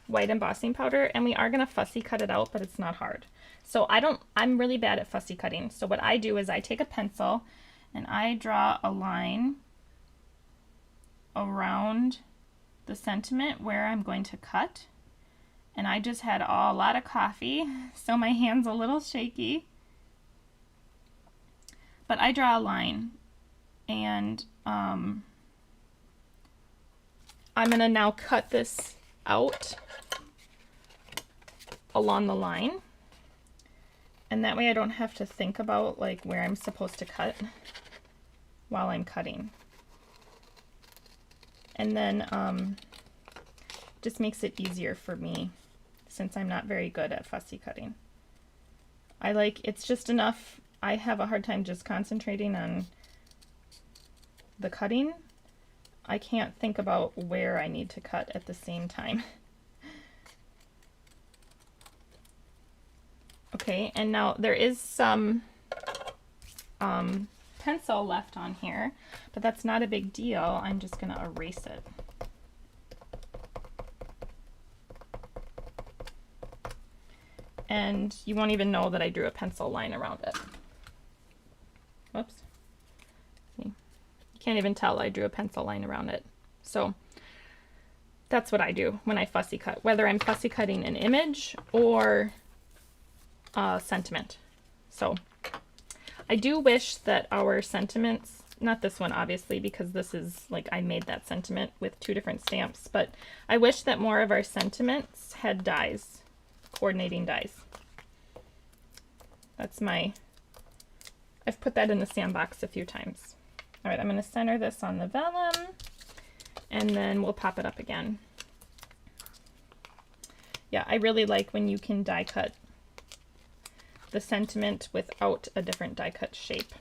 [SPEAKER 1] white embossing powder, and we are going to fussy cut it out, but it's not hard. So I'm really bad at fussy cutting. So what I do is I take a pencil and I draw a line around the sentiment where I'm going to cut. And I just had a lot of coffee, so my hand's a little shaky. But I draw a line, and I'm going to now cut this out along the line, and that way I don't have to think about like where I'm supposed to cut while I'm cutting. And then just makes it easier for me since I'm not very good at fussy cutting. It's just enough. I have a hard time just concentrating on the cutting. I can't think about where I need to cut at the same time. Okay, and now there is some pencil left on here, but that's not a big deal. I'm just going to erase it. And you won't even know that I drew a pencil line around it. Whoops. See, you can't even tell I drew a pencil line around it. So that's what I do when I fussy cut, whether I'm fussy cutting an image or sentiment. So I do wish that our sentiments, not this one obviously because this is like I made that sentiment with 2 different stamps, but I wish that more of our sentiments had dies, coordinating dies. I've put that in the sandbox a few times. All right, I'm going to center this on the vellum and then we'll pop it up again. Yeah, I really like when you can die cut the sentiment without a different die cut shape.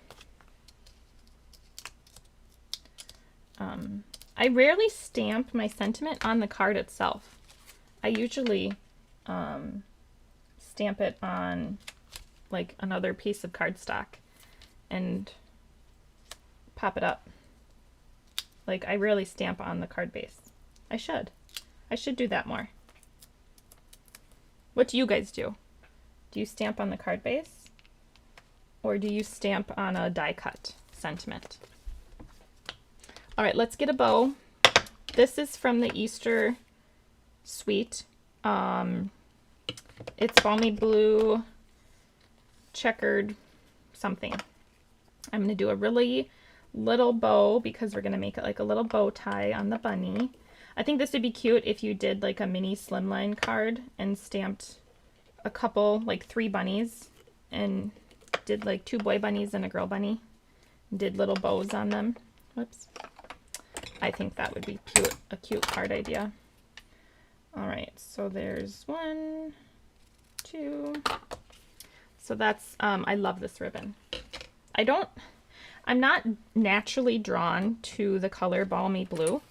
[SPEAKER 1] I rarely stamp my sentiment on the card itself. I usually stamp it on like another piece of cardstock and pop it up. Like I rarely stamp on the card base. I should do that more. What do you guys do? Do you stamp on the card base? Or do you stamp on a die cut sentiment? All right, let's get a bow. This is from the Easter suite. It's Balmy Blue, checkered something. I'm going to do a really little bow because we're going to make it like a little bow tie on the bunny. I think this would be cute if you did like a mini slimline card and stamped a couple, like 3 bunnies, and did like 2 boy bunnies and a girl bunny. Did little bows on them. Whoops. I think that would be cute, a cute card idea. All right, so there's 1, 2. So that's, I love this ribbon. I'm not naturally drawn to the color Balmy Blue.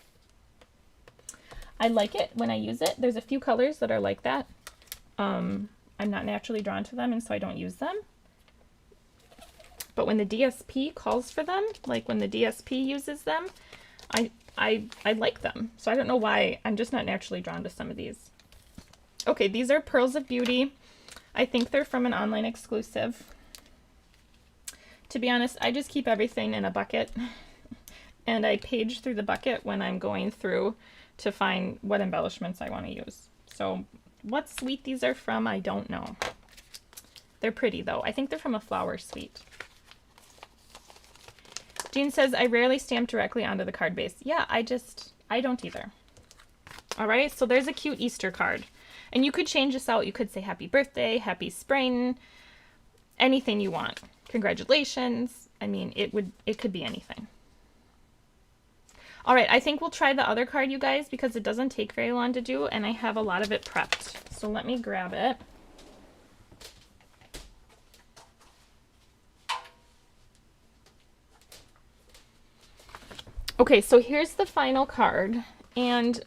[SPEAKER 1] I like it when I use it. There's a few colors that are like that. I'm not naturally drawn to them, and so I don't use them. But when the DSP calls for them, like when the DSP uses them, I like them. So I don't know why. I'm just not naturally drawn to some of these. Okay, these are Pearls of Beauty. I think they're from an online exclusive. To be honest, I just keep everything in a bucket, and I page through the bucket when I'm going through to find what embellishments I want to use. So what suite these are from, I don't know. They're pretty though. I think they're from a flower suite. Jean says, I rarely stamp directly onto the card base. Yeah, I don't either. All right, so there's a cute Easter card. And you could change this out. You could say happy birthday, happy spring, anything you want. Congratulations. I mean, it could be anything. All right, I think we'll try the other card, you guys, because it doesn't take very long to do, and I have a lot of it prepped. So let me grab it. Okay, so here's the final card, and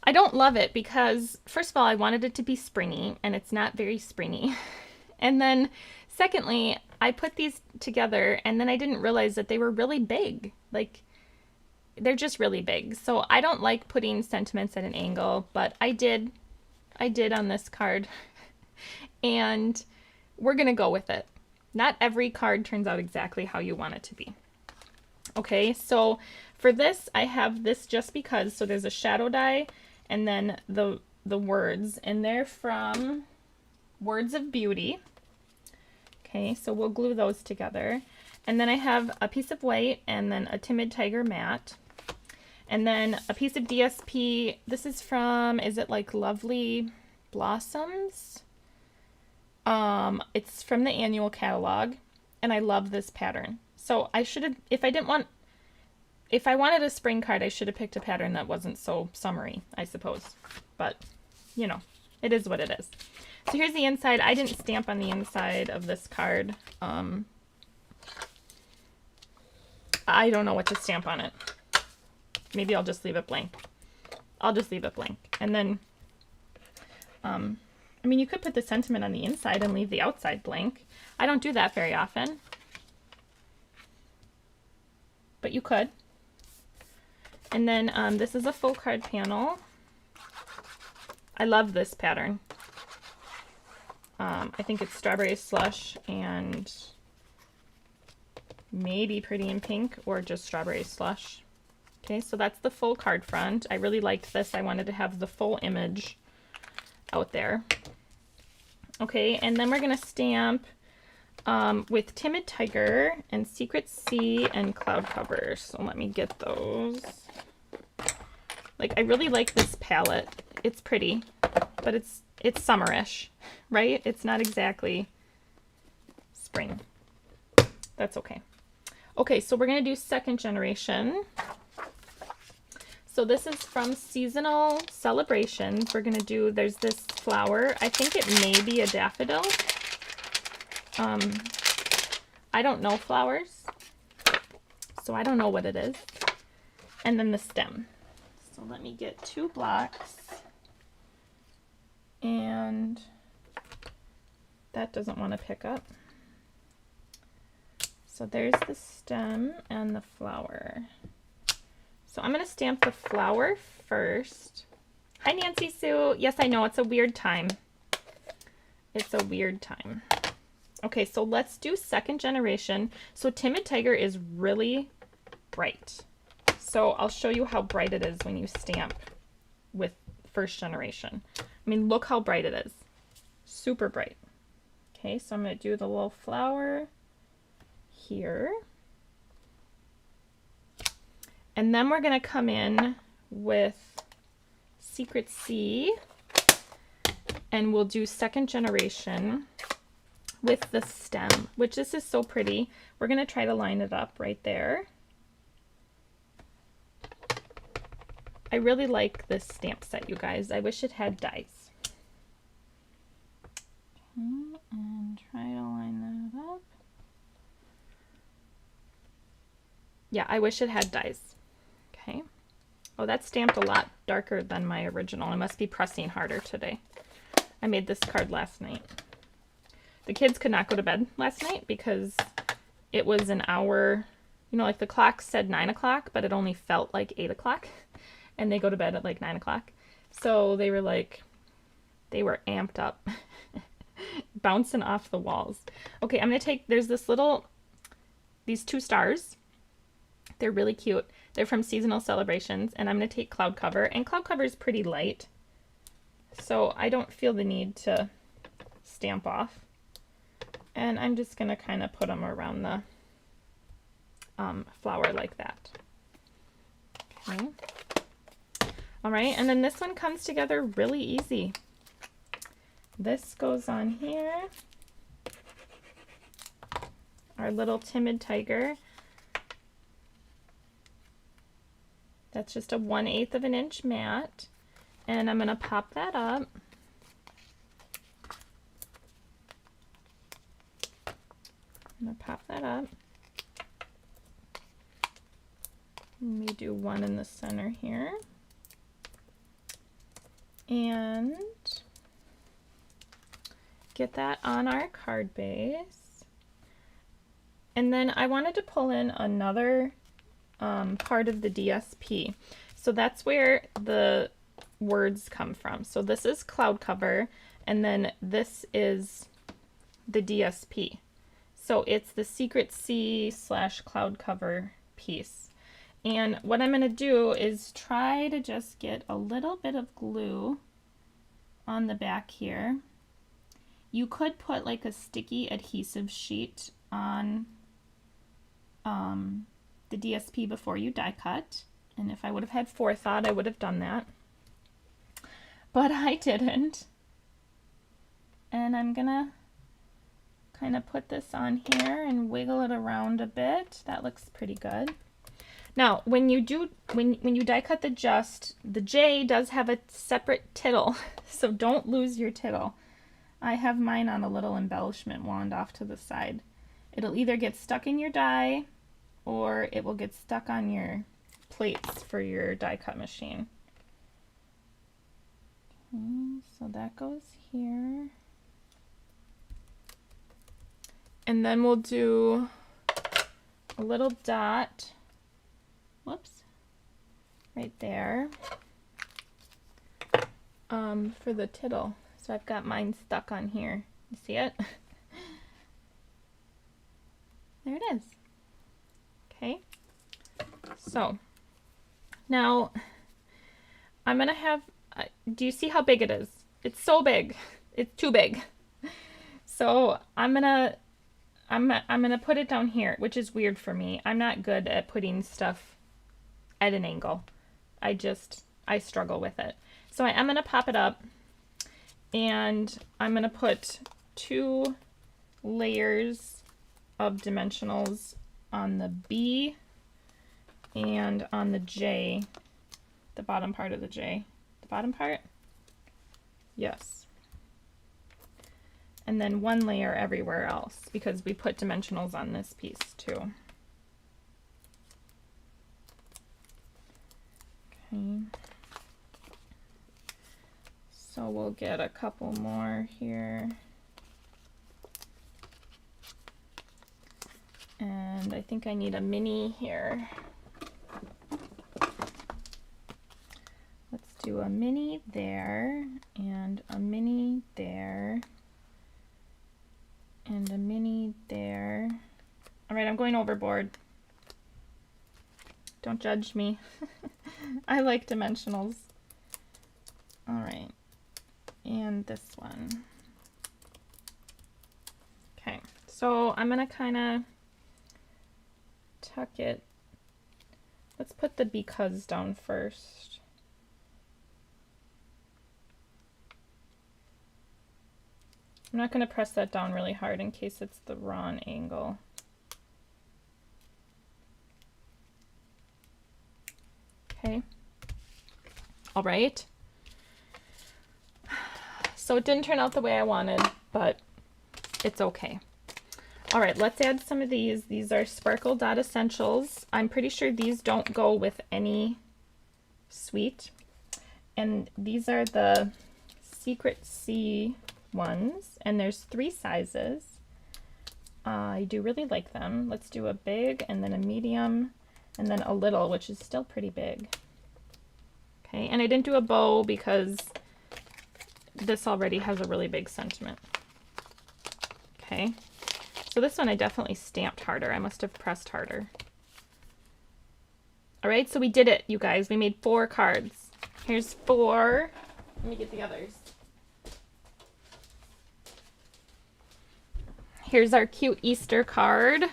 [SPEAKER 1] I don't love it because, first of all, I wanted it to be springy, and it's not very springy. And then, secondly, I put these together, and then I didn't realize that they were really big. Like, they're just really big. So I don't like putting sentiments at an angle, but I did on this card. And we're going to go with it. Not every card turns out exactly how you want it to be. Okay, so for this, I have this just because. So there's a shadow die and then the words, and they're from Words of Beauty. Okay, so we'll glue those together. And then I have a piece of white and then a Timid Tiger matte. And then a piece of DSP. This is from, is it like Lovely Blossoms? It's from the annual catalog, and I love this pattern. So I should have, if I wanted a spring card, I should have picked a pattern that wasn't so summery, I suppose. But, you know, it is what it is. So here's the inside. I didn't stamp on the inside of this card. I don't know what to stamp on it. Maybe I'll just leave it blank. I'll just leave it blank. And then, I mean, you could put the sentiment on the inside and leave the outside blank. I don't do that very often. But you could. And then this is a full card panel. I love this pattern. I think it's Strawberry Slush and maybe Pretty in Pink or just Strawberry Slush. Okay, so that's the full card front. I really liked this. I wanted to have the full image out there. Okay, and then we're going to stamp with Timid Tiger and Secret Sea and Cloud Cover. So let me get those. Like, I really like this palette. It's pretty, but it's summerish, right? It's not exactly spring. That's okay. Okay, so we're going to do second generation. So this is from Seasonal Celebrations. We're going to do, there's this flower. I think it may be a daffodil. I don't know flowers, so I don't know what it is. And then the stem. So let me get 2 blocks. And that doesn't want to pick up. So there's the stem and the flower. So I'm going to stamp the flower first. Hi, Nancy Sue. Yes, I know, it's a weird time. It's a weird time. Okay, so let's do second generation. So Timid Tiger is really bright. So I'll show you how bright it is when you stamp with first generation. I mean, look how bright it is. Super bright. Okay, so I'm going to do the little flower here. And then we're going to come in with Secret C, and we'll do second generation with the stem, which this is so pretty. We're going to try to line it up right there. I really like this stamp set, you guys. I wish it had dies. Okay, and try to line that up. Yeah, I wish it had dies. Okay. Oh, that's stamped a lot darker than my original. I must be pressing harder today. I made this card last night. The kids could not go to bed last night because it was an hour, you know, like the clock said 9 o'clock, but it only felt like 8 o'clock. And they go to bed at like 9 o'clock. So they were like, they were amped up, bouncing off the walls. Okay, I'm going to take, there's this little, these 2 stars. They're really cute. They're from Seasonal Celebrations. And I'm going to take Cloud Cover. And Cloud Cover is pretty light, so I don't feel the need to stamp off. And I'm just going to kind of put them around the flower like that. Okay. All right, and then this one comes together really easy. This goes on here. Our little timid tiger. That's just a 1/8 of an inch mat. And I'm going to pop that up. I'm going to pop that up. Let me do one in the center here. And get that on our card base. And then I wanted to pull in another part of the DSP. So that's where the words come from. So this is Cloud Cover, and then this is the DSP. So it's the Secret C / Cloud Cover piece. And what I'm going to do is try to just get a little bit of glue on the back here. You could put like a sticky adhesive sheet on the DSP before you die cut. And if I would have had forethought, I would have done that. But I didn't. And I'm going to kind of put this on here and wiggle it around a bit. That looks pretty good. Now, when you die cut the J does have a separate tittle, so don't lose your tittle. I have mine on a little embellishment wand off to the side. It'll either get stuck in your die or it will get stuck on your plates for your die cut machine. Okay, so that goes here. And then we'll do a little dot, whoops, right there for the tittle. So I've got mine stuck on here. You see it? There it is. Okay. So now I'm gonna have, do you see how big it is? It's so big. It's too big. So I'm gonna put it down here, which is weird for me. I'm not good at putting stuff at an angle. I struggle with it. So I am gonna pop it up, and I'm gonna put 2 layers of dimensionals on the B and on the J, the bottom part of the J. The bottom part? Yes. And then 1 layer everywhere else, because we put dimensionals on this piece too. Okay. So we'll get a couple more here. And I think I need a mini here. Let's do a mini there, and a mini there, and a mini there. All right, I'm going overboard. Don't judge me. I like dimensionals. All right, and this one. Okay, so I'm gonna kind of tuck it Let's put the because down first. I'm not going to press that down really hard in case it's the wrong angle. Okay. All right. So it didn't turn out the way I wanted, but it's okay. All right, let's add some of these. These are Sparkle Dot Essentials. I'm pretty sure these don't go with any sweet. And these are the Secret Sea ones, and there's 3 sizes. I do really like them. Let's do a big and then a medium and then a little, which is still pretty big. Okay, and I didn't do a bow because this already has a really big sentiment. Okay, so this one I definitely stamped harder. I must have pressed harder. All right, so we did it, you guys. We made 4 cards. Here's 4. Let me get the others. Here's our cute Easter card.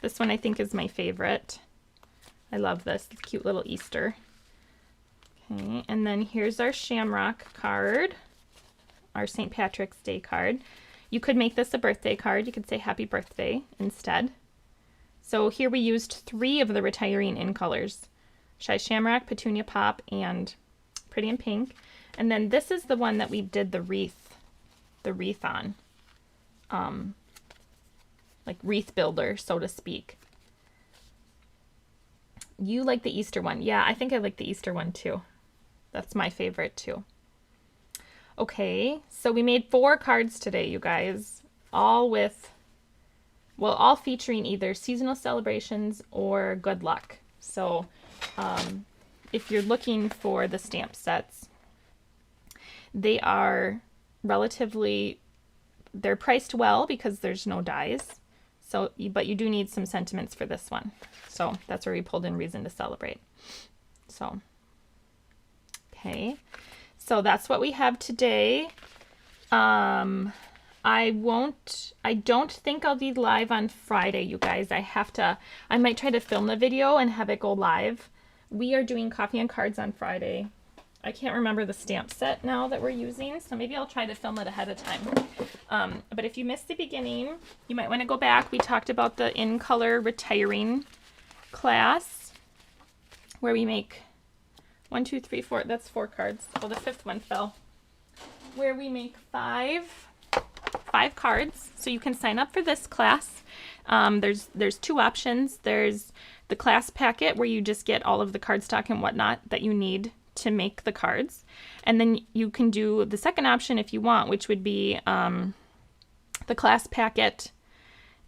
[SPEAKER 1] This one I think is my favorite. I love this. It's cute little Easter. Okay, and then here's our Shamrock card, our St. Patrick's Day card. You could make this a birthday card. You could say happy birthday instead. So here we used 3 of the retiring in colors. Shy Shamrock, Petunia Pop, and Pretty in Pink. And then this is the one that we did the wreath on. Like wreath builder, so to speak. You like the Easter one. Yeah, I think I like the Easter one too. That's my favorite too. Okay, so we made 4 cards today, you guys. All featuring either seasonal celebrations or good luck. So if you're looking for the stamp sets, they are they're priced well because there's no dies. So, but you do need some sentiments for this one. So that's where we pulled in Reason to Celebrate. So, okay. So that's what we have today. I don't think I'll be live on Friday, you guys. I might try to film the video and have it go live. We are doing coffee and cards on Friday. I can't remember the stamp set now that we're using, so maybe I'll try to film it ahead of time. But if you missed the beginning, you might want to go back. We talked about the in color retiring class where we make 1, 2, 3, 4. That's 4 cards. Oh, the 5th one fell. Where we make 5 cards. So you can sign up for this class. There's 2 options. There's the class packet where you just get all of the cardstock and whatnot that you need to make the cards. And then you can do the second option if you want, which would be the class packet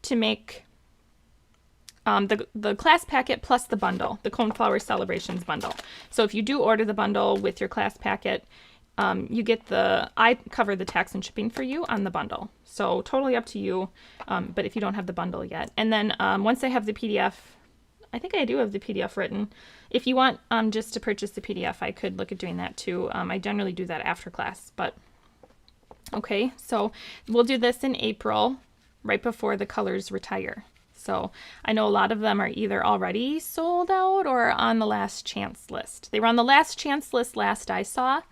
[SPEAKER 1] to make the class packet plus the bundle, the Coneflower Celebrations bundle. So if you do order the bundle with your class packet, you get I cover the tax and shipping for you on the bundle. So totally up to you, but if you don't have the bundle yet. And then once I have the PDF, I think I do have the PDF written. If you want just to purchase the PDF, I could look at doing that too. I generally do that after class, but okay. So we'll do this in April, right before the colors retire. So I know a lot of them are either already sold out or on the last chance list. They were on the last chance list last I saw,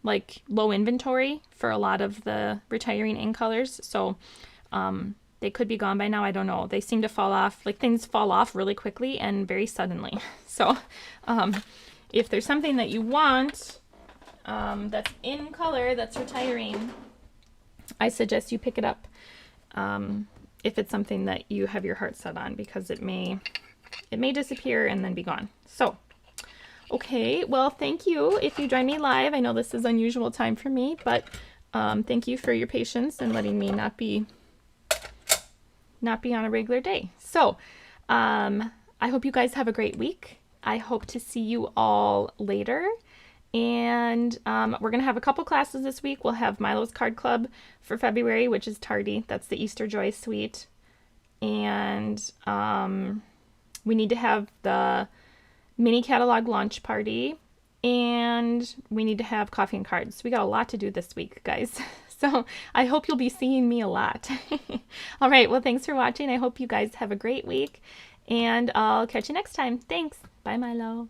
[SPEAKER 1] like low inventory for a lot of the retiring in colors. So they could be gone by now. I don't know. They seem to fall off, like things fall off really quickly and very suddenly. So if there's something that you want that's in color, that's retiring, I suggest you pick it up if it's something that you have your heart set on, because it may disappear and then be gone. So, okay, well, thank you if you join me live. I know this is unusual time for me, but thank you for your patience and letting me not be on a regular day. So I hope you guys have a great week. I hope to see you all later. And we're going to have a couple classes this week. We'll have Milo's Card Club for February, which is tardy. That's the Easter Joy Suite. And we need to have the mini catalog launch party. And we need to have coffee and cards. We got a lot to do this week, guys. So I hope you'll be seeing me a lot. All right, well, thanks for watching. I hope you guys have a great week, and I'll catch you next time. Thanks. Bye, Milo.